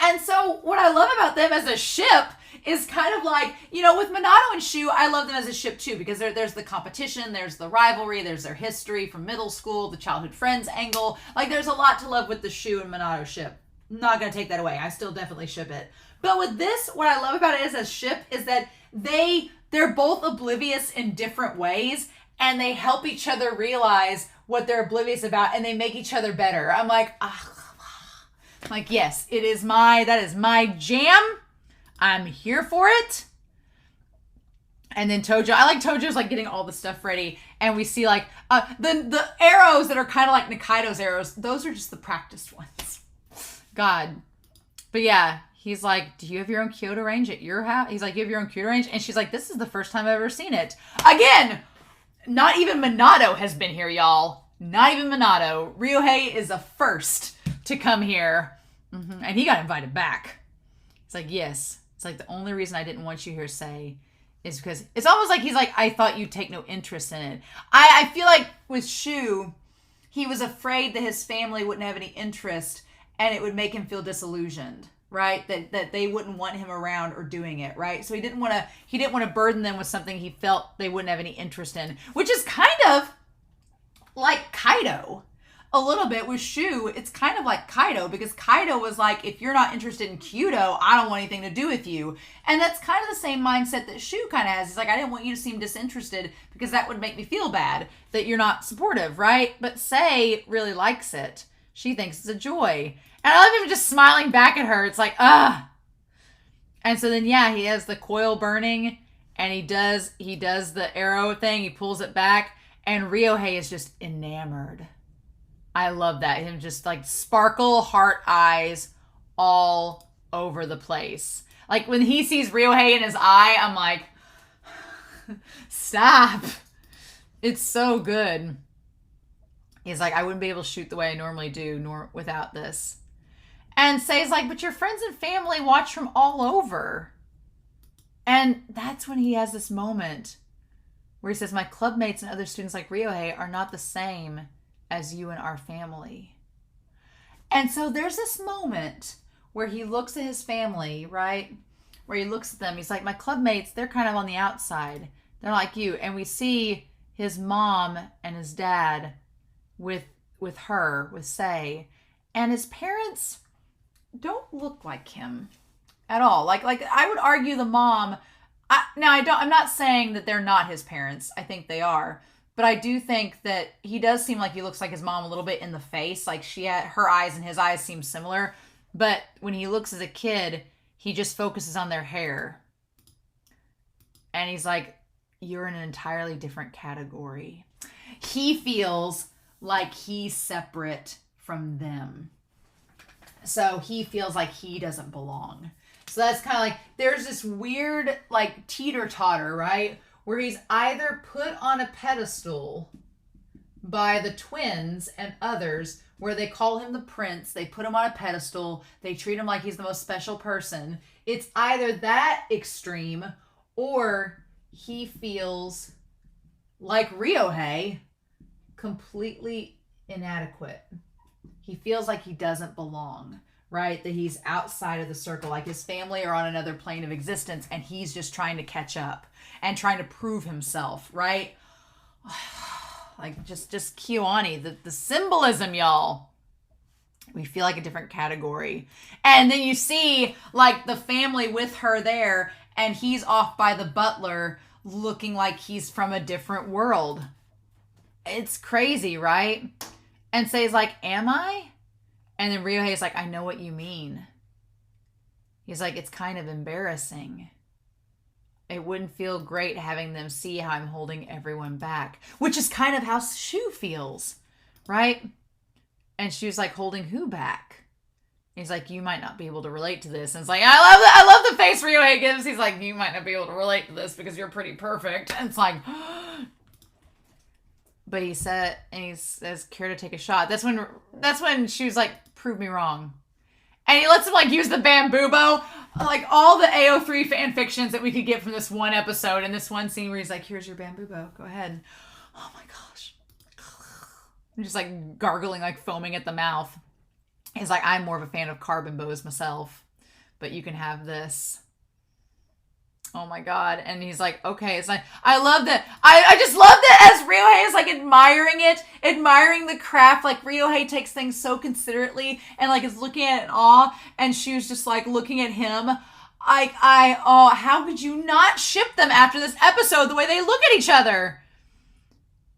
And so what I love about them as a ship is kind of like, you know, with Minato and Shu, I love them as a ship too, because there's the competition, there's the rivalry, there's their history from middle school, the childhood friends angle. Like, there's a lot to love with the Shu and Minato ship. Not going to take that away. I still definitely ship it. But with this, what I love about it as a ship is that they're both oblivious in different ways, and they help each other realize what they're oblivious about, and they make each other better. I'm like, yes, that is my jam. I'm here for it. And then Tojo, I like Tojo's like getting all the stuff ready, and we see like the arrows that are kind of like Nikaido's arrows. Those are just the practiced ones. God. But yeah, he's like, do you have your own Kyudo range at your house? He's like, you have your own Kyudo range? And she's like, this is the first time I've ever seen it. Again, not even Minato has been here, y'all. Not even Minato. Ryohei is the first to come here. And he got invited back. It's like, yes. It's like, the only reason I didn't want you here, say, is because it's almost like he's like, I thought you'd take no interest in it. I feel like with Shu, he was afraid that his family wouldn't have any interest and it would make him feel disillusioned, right? That they wouldn't want him around or doing it, right? So he didn't want to burden them with something he felt they wouldn't have any interest in, which is kind of like Kaido. A little bit with Shu, it's kind of like Kaido, because Kaido was like, if you're not interested in Kyudo, I don't want anything to do with you. And that's kind of the same mindset that Shu kind of has. It's like, I didn't want you to seem disinterested because that would make me feel bad that you're not supportive, right? But Sei really likes it. She thinks it's a joy. And I love him just smiling back at her. It's like, ah. And so then, yeah, he has the coil burning, and he does the arrow thing. He pulls it back, and Ryohei is just enamored. I love that. Him just like sparkle heart eyes all over the place. Like when he sees Ryohei in his eye, I'm like, stop. It's so good. He's like, I wouldn't be able to shoot the way I normally do nor without this. And Sei's like, but your friends and family watch from all over. And that's when he has this moment where he says, my clubmates and other students like Ryohei are not the same as you and our family. And so there's this moment where he looks at his family, right? Where he looks at them. He's like, my clubmates, they're kind of on the outside. They're like you. And we see his mom and his dad with Sei. And his parents don't look like him at all. Like I would argue the mom, I'm not saying that they're not his parents. I think they are. But I do think that he does seem like he looks like his mom a little bit in the face. Like her eyes and his eyes seem similar. But when he looks as a kid, he just focuses on their hair. And he's like, you're in an entirely different category. He feels like he's separate from them. So he feels like he doesn't belong. So that's kind of like, there's this weird like teeter-totter, right? Where he's either put on a pedestal by the twins and others, where they call him the prince, they put him on a pedestal, they treat him like he's the most special person. It's either that extreme, or he feels like Ryohei, completely inadequate. He feels like he doesn't belong, right? That he's outside of the circle, like his family are on another plane of existence and he's just trying to catch up and trying to prove himself, right? Like just KyoAni, the symbolism, y'all. We feel like a different category. And then you see like the family with her there and he's off by the butler looking like he's from a different world. It's crazy, right? And Sei's like, am I? And then Ryohei's like, I know what you mean. He's like, it's kind of embarrassing. It wouldn't feel great having them see how I'm holding everyone back. Which is kind of how Shu feels, right? And Shu's like, holding who back? He's like, you might not be able to relate to this. And it's like, I love the face Ryohei gives. He's like, you might not be able to relate to this because you're pretty perfect. And it's like, but he said, and he says, care to take a shot. That's when Shu's like, prove me wrong. And he lets him like use the bamboo bow. Like all the AO3 fan fictions that we could get from this one episode and this one scene where he's like, here's your bamboo bow. Go ahead. Oh my gosh. I'm just like gargling, like foaming at the mouth. He's like, I'm more of a fan of carbon bows myself, but you can have this. Oh my God. And he's like, okay. It's like, I love that. I just love that as Ryohei is like admiring it, admiring the craft. Like Ryohei takes things so considerately and like is looking at it in awe. And Shu's just like looking at him. How could you not ship them after this episode the way they look at each other?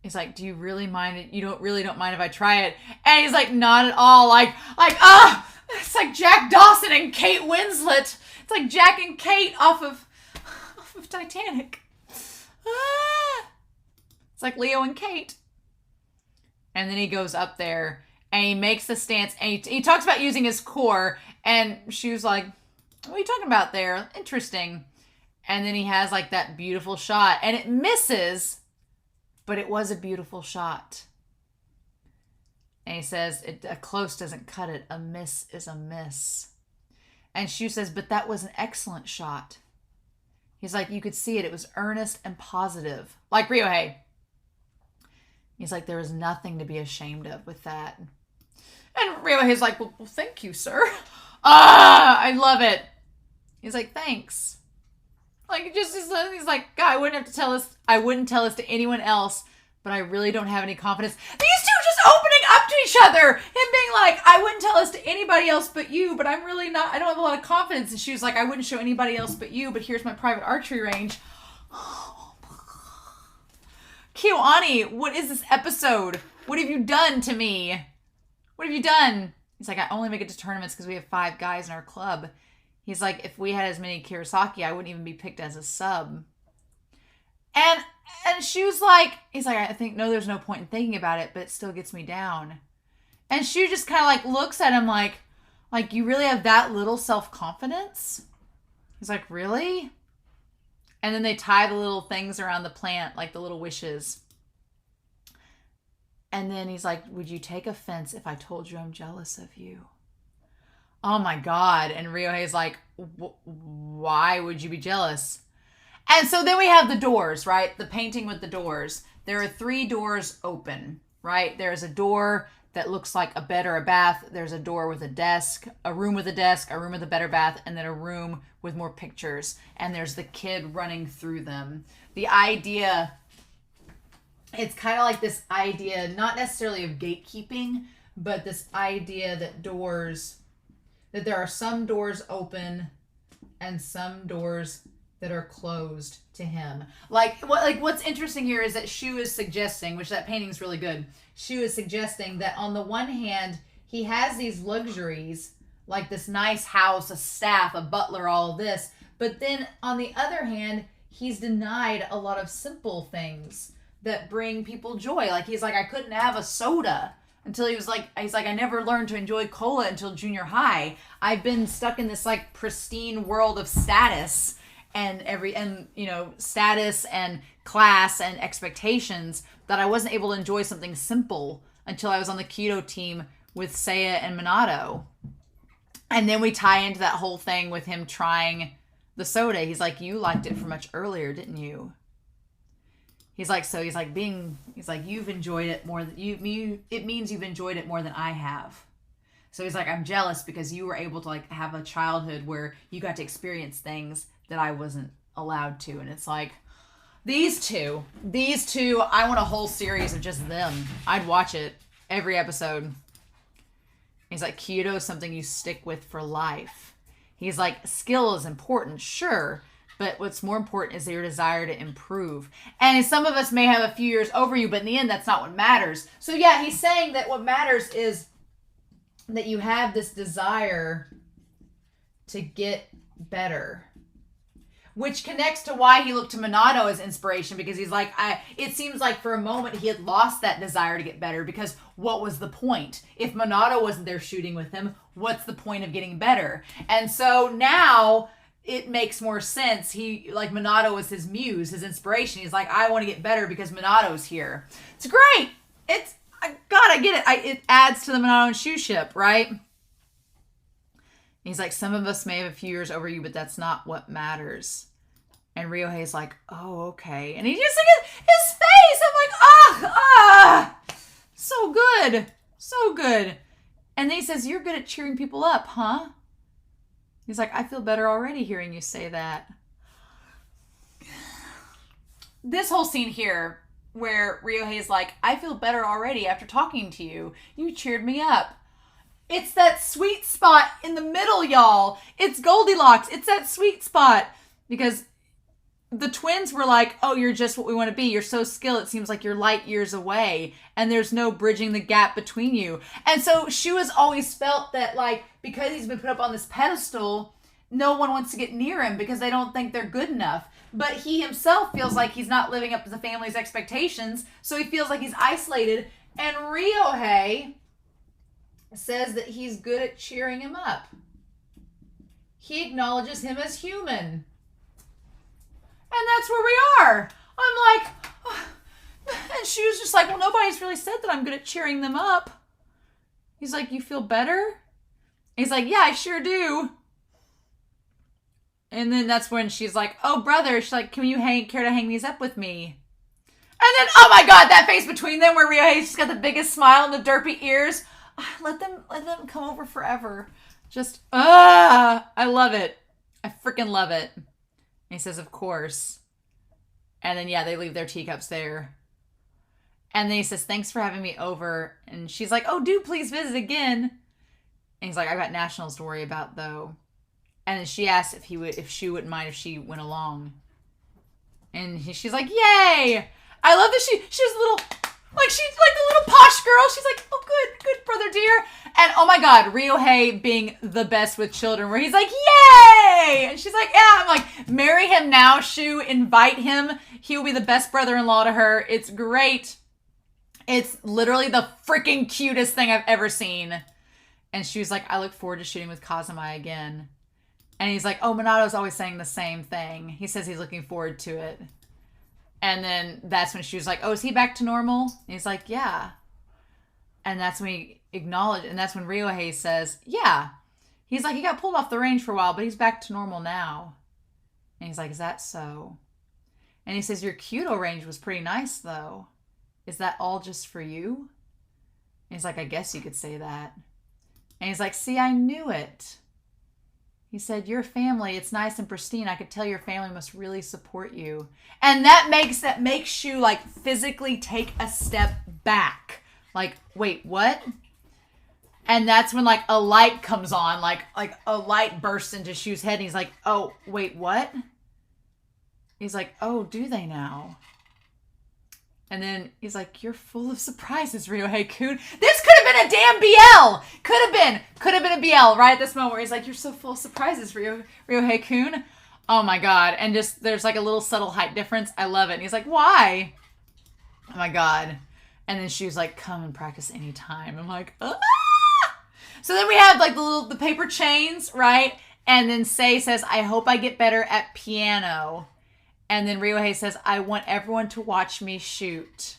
He's like, do you really mind it? You don't mind if I try it? And he's like, not at all. It's like Jack Dawson and Kate Winslet. It's like Jack and Kate off of Titanic. It's like Leo and Kate. And then he goes up there and he makes the stance and he talks about using his core and Shu's like, what are you talking about there? Interesting. And then he has like that beautiful shot and it misses, but it was a beautiful shot. And he says, a close doesn't cut it. A miss is a miss. And Shu says, but that was an excellent shot. He's like, you could see it. It was earnest and positive. Like Ryohei. He's like, there is nothing to be ashamed of with that. And Ryohei's like, well, thank you, sir. I love it. He's like, thanks. Like, he's like, God, I wouldn't tell this to anyone else, but I really don't have any confidence. These two just opening up to each other. Him being like, I wouldn't tell this to anybody else but you, but I'm really not, I don't have a lot of confidence. And she was like, I wouldn't show anybody else but you, but here's my private archery range. KyoAni, what is this episode? What have you done to me? What have you done? He's like, I only make it to tournaments because we have 5 guys in our club. He's like, if we had as many Kurosaki, I wouldn't even be picked as a sub. And Shu's like, he's like, I think, no, there's no point in thinking about it, but it still gets me down. And Shu just kind of like looks at him like, you really have that little self-confidence? He's like, really? And then they tie the little things around the plant, like the little wishes. And then he's like, would you take offense if I told you I'm jealous of you? Oh my God. And Ryohei's like, why would you be jealous? And so then we have the doors, right? The painting with the doors. There are 3 doors open, right? There's a door that looks like a bed or a bath. There's a door with a desk, a room with a desk, a room with a bed or bath, and then a room with more pictures. And there's the kid running through them. The idea, it's kind of like this idea, not necessarily of gatekeeping, but this idea that that there are some doors open and some doors that are closed to him. What's interesting here is that Shu is suggesting, which that painting is really good. Shu is suggesting that on the one hand, he has these luxuries, like this nice house, a staff, a butler, all of this. But then on the other hand, he's denied a lot of simple things that bring people joy. Like he's like, I couldn't have a soda until he's like, I never learned to enjoy cola until junior high. I've been stuck in this like pristine world of status and status and class and expectations that I wasn't able to enjoy something simple until I was on the keto team with Seiya and Minato. And then we tie into that whole thing with him trying the soda. He's like, you liked it for much earlier, didn't you? He's like, you've enjoyed it more than it means you've enjoyed it more than I have. So he's like, I'm jealous because you were able to like have a childhood where you got to experience things that I wasn't allowed to. And it's like, these two, I want a whole series of just them. I'd watch it every episode. He's like, Kyudo is something you stick with for life. He's like, skill is important, sure, but what's more important is your desire to improve. And some of us may have a few years over you, but in the end, that's not what matters. So yeah, he's saying that what matters is that you have this desire to get better. Which connects to why he looked to Minato as inspiration, because he's like, it seems like for a moment he had lost that desire to get better, because what was the point? If Minato wasn't there shooting with him, what's the point of getting better? And so now it makes more sense. Minato was his muse, his inspiration. He's like, I want to get better because Minato's here. It's great. I get it. It adds to the Minato and Shu ship, right? He's like, some of us may have a few years over you, but that's not what matters. And Ryohei's like, oh, okay. And he just like his face. I'm like, so good. So good. And then he says, you're good at cheering people up, huh? He's like, I feel better already hearing you say that. This whole scene here where Ryohei's like, I feel better already after talking to you. You cheered me up. It's that sweet spot in the middle, y'all. It's Goldilocks. It's that sweet spot. Because the twins were like, oh, you're just what we want to be. You're so skilled. It seems like you're light years away. And there's no bridging the gap between you. And so Shu has always felt that, like, because he's been put up on this pedestal, no one wants to get near him because they don't think they're good enough. But he himself feels like he's not living up to the family's expectations. So he feels like he's isolated. And Ryohei says that he's good at cheering him up. He acknowledges him as human. And that's where we are. I'm like, oh. And Shu's just like, well, nobody's really said that I'm good at cheering them up. He's like, you feel better? He's like, yeah, I sure do. And then that's when she's like, oh, brother. She's like, can you care to hang these up with me? And then, oh my God, that face between them where Ryohei's just got the biggest smile and the derpy ears. Let them come over forever. Just, I love it. I freaking love it. And he says, of course. And then, yeah, they leave their teacups there. And then he says, thanks for having me over. And she's like, oh, do please visit again. And he's like, I got nationals to worry about, though. And then she asked if Shu wouldn't mind if she went along. And she's like, yay! I love that she's a little, like, she's like the little posh girl. She's like, oh, good, brother dear. And oh my God, Ryohei being the best with children, where he's like, yay! And she's like, yeah. I'm like, marry him now, Shu. Invite him. He will be the best brother-in-law to her. It's great. It's literally the freaking cutest thing I've ever seen. And Shu's like, I look forward to shooting with Kazuma again. And he's like, oh, Minato's always saying the same thing. He says he's looking forward to it. And then that's when Shu's like, oh, is he back to normal? And he's like, yeah. And that's when we acknowledge, and that's when Ryohei says, yeah. He's like, he got pulled off the range for a while, but he's back to normal now. And he's like, is that so? And he says, your Kyudo range was pretty nice, though. Is that all just for you? And he's like, I guess you could say that. And he's like, see, I knew it. He said, your family, it's nice and pristine. I could tell your family must really support you. And that makes Shu, like, physically take a step back. Like, wait, what? And that's when, like, a light comes on. Like a light bursts into Shu's head. And he's like, oh, wait, what? He's like, oh, do they now? And then he's like, you're full of surprises, Ryohei-kun. This could have been a damn BL. Could have been a BL right at this moment where he's like, you're so full of surprises, Ryohei-kun. Oh my God. And just, there's like a little subtle height difference. I love it. And he's like, why? Oh my God. And then she was like, come and practice anytime. I'm like, ah! So then we have like the paper chains, right? And then Sei says, I hope I get better at piano. And then Ryohei says, I want everyone to watch me shoot.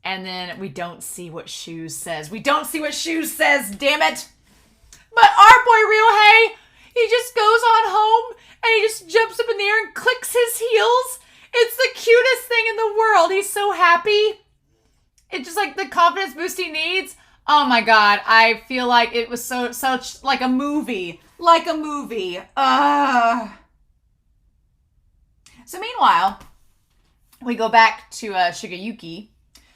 And then we don't see what Shu says. We don't see what Shu says, damn it. But our boy Ryohei, he just goes on home and he just jumps up in the air and clicks his heels. It's the cutest thing in the world. He's so happy. It's just like the confidence boost he needs. Oh my God. I feel like it was such like a movie. Like a movie. So meanwhile, we go back to Shigeyuki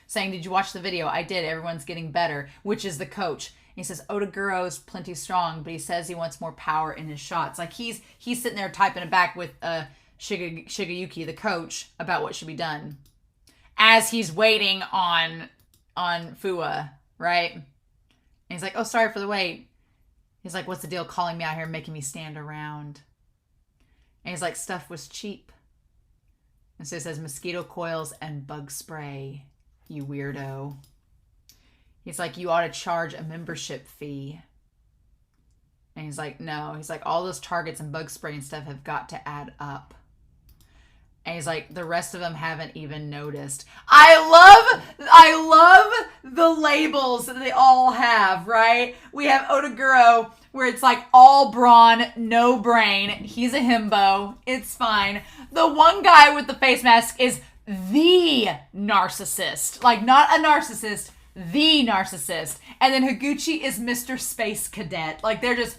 saying, did you watch the video? I did. Everyone's getting better, which is the coach. He says, Odaguro's plenty strong, but he says he wants more power in his shots. Like he's sitting there typing it back with Shigeyuki, the coach, about what should be done. As he's waiting on FUWA, right? And he's like, oh, sorry for the wait. He's like, what's the deal calling me out here and making me stand around? And he's like, stuff was cheap. And so it says mosquito coils and bug spray, you weirdo. He's like, you ought to charge a membership fee. And he's like, no. He's like, all those targets and bug spray and stuff have got to add up. And he's like, the rest of them haven't even noticed. I love the labels that they all have, right? We have Odaguro, where it's like all brawn, no brain. He's a himbo. It's fine. The one guy with the face mask is the narcissist. Like, not a narcissist, the narcissist. And then Higuchi is Mr. Space Cadet. Like, they're just,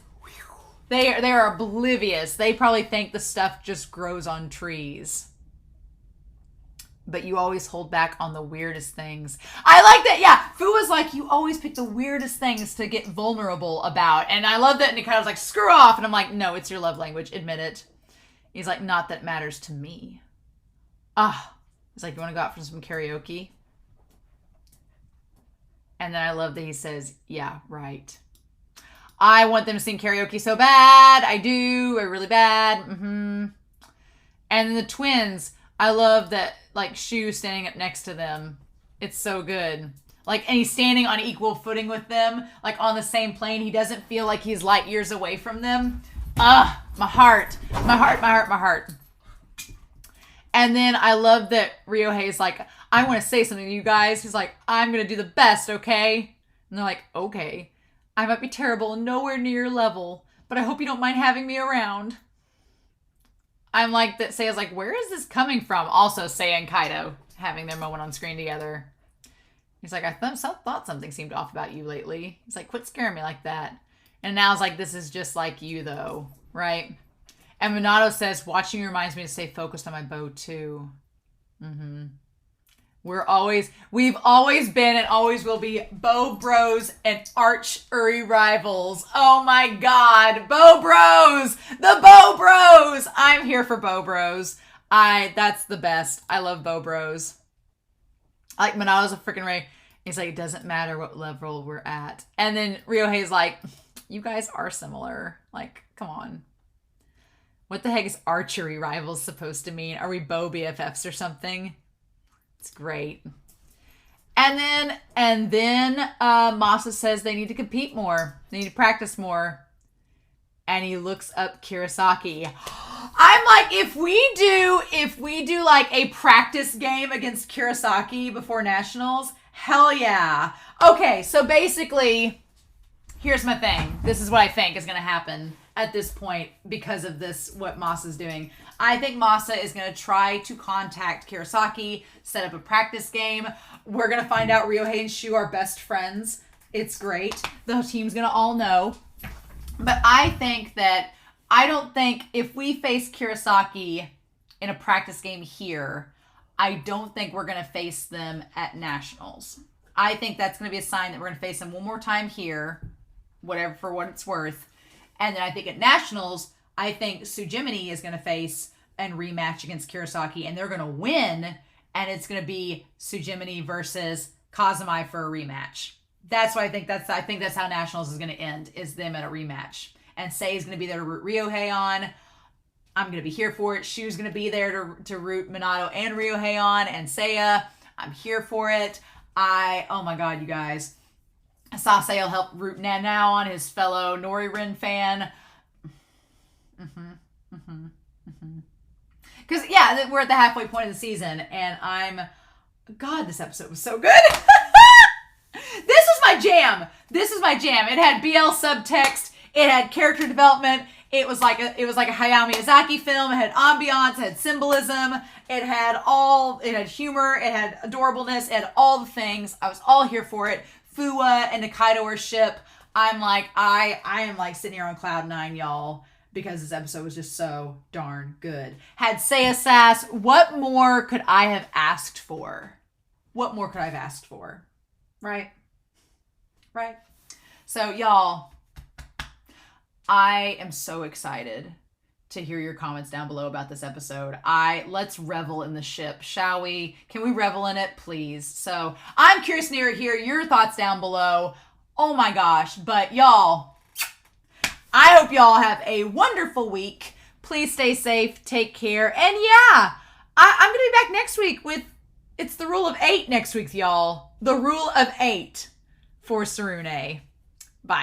they are oblivious. They probably think the stuff just grows on trees. But you always hold back on the weirdest things. I like that. Yeah, FUWA's like, you always pick the weirdest things to get vulnerable about. And I love that Nikaido's like, screw off. And I'm like, no, it's your love language. Admit it. He's like, not that it matters to me. He's like, you want to go out for some karaoke? And then I love that he says, yeah, right. I want them to sing karaoke so bad. I do. Really bad. And then the twins, I love that, like, Shu standing up next to them. It's so good. Like, and he's standing on equal footing with them, like on the same plane. He doesn't feel like he's light years away from them. My heart. And then I love that Ryohei is like, I want to say something to you guys. He's like, I'm going to do the best, okay? And they're like, okay. I might be terrible and nowhere near your level, but I hope you don't mind having me around. I'm like, that Seiya's like, where is this coming from? Also, Seiya and Kaido having their moment on screen together. He's like, I thought something seemed off about you lately. He's like, quit scaring me like that. And now it's like, this is just like you, though, right? And Minato says, watching you reminds me to stay focused on my bow, too. We've always been and always will be bow bros and archery rivals. Oh my God, bow bros, the bow bros. I'm here for bow bros. That's the best. I love bow bros. Like Minato's a freaking Ray. He's like, it doesn't matter what level we're at. And then Ryohei's like, you guys are similar. Like, come on. What the heck is archery rivals supposed to mean? Are we bow BFFs or something? It's great. And then Masa says they need to compete more. They need to practice more. And he looks up Kurosaki. I'm like, if we do like a practice game against Kurosaki before nationals, hell yeah. Okay, so basically, here's my thing. This is what I think is going to happen at this point because of this, what Masa's doing. I think Masa is going to try to contact Kurosaki, set up a practice game. We're going to find out Ryohei and Shu are best friends. It's great. The team's going to all know. But I don't think if we face Kurosaki in a practice game here, I don't think we're going to face them at nationals. I think that's going to be a sign that we're going to face them one more time here, whatever, for what it's worth. And then I think at nationals, I think Sujimini is going to face and rematch against Kurosaki, and they're going to win, and it's going to be Sujimini versus Kazumai for a rematch. That's what I think. I think that's how nationals is going to end, is them at a rematch. And Sei is going to be there to root Ryohei on. I'm going to be here for it. Shu's going to be there to root Minato and Ryohei on, and Seiya. I'm here for it. Oh my God, you guys. Sasei will help root Nanao on, his fellow Noririn fan. Because, yeah, we're at the halfway point of the season, and God, this episode was so good. This was my jam. It had BL subtext. It had character development. It was like a Hayao Miyazaki film. It had ambiance, it had symbolism, it had humor, it had adorableness, it had all the things. I was all here for it. FUWA and Nikaido are ship. I'm like, I am like sitting here on cloud nine, y'all, because this episode was just so darn good. Had Seiya sass. What more could I have asked for? What more could I have asked for? Right? So, y'all, I am so excited to hear your comments down below about this episode. Let's revel in the ship, shall we? Can we revel in it, please? So, I'm curious to hear your thoughts down below. Oh my gosh. But y'all, I hope y'all have a wonderful week. Please stay safe, take care, and yeah, I'm going to be back next week with, it's the rule of 8 next week, y'all. The rule of 8 for Tsurune. Bye.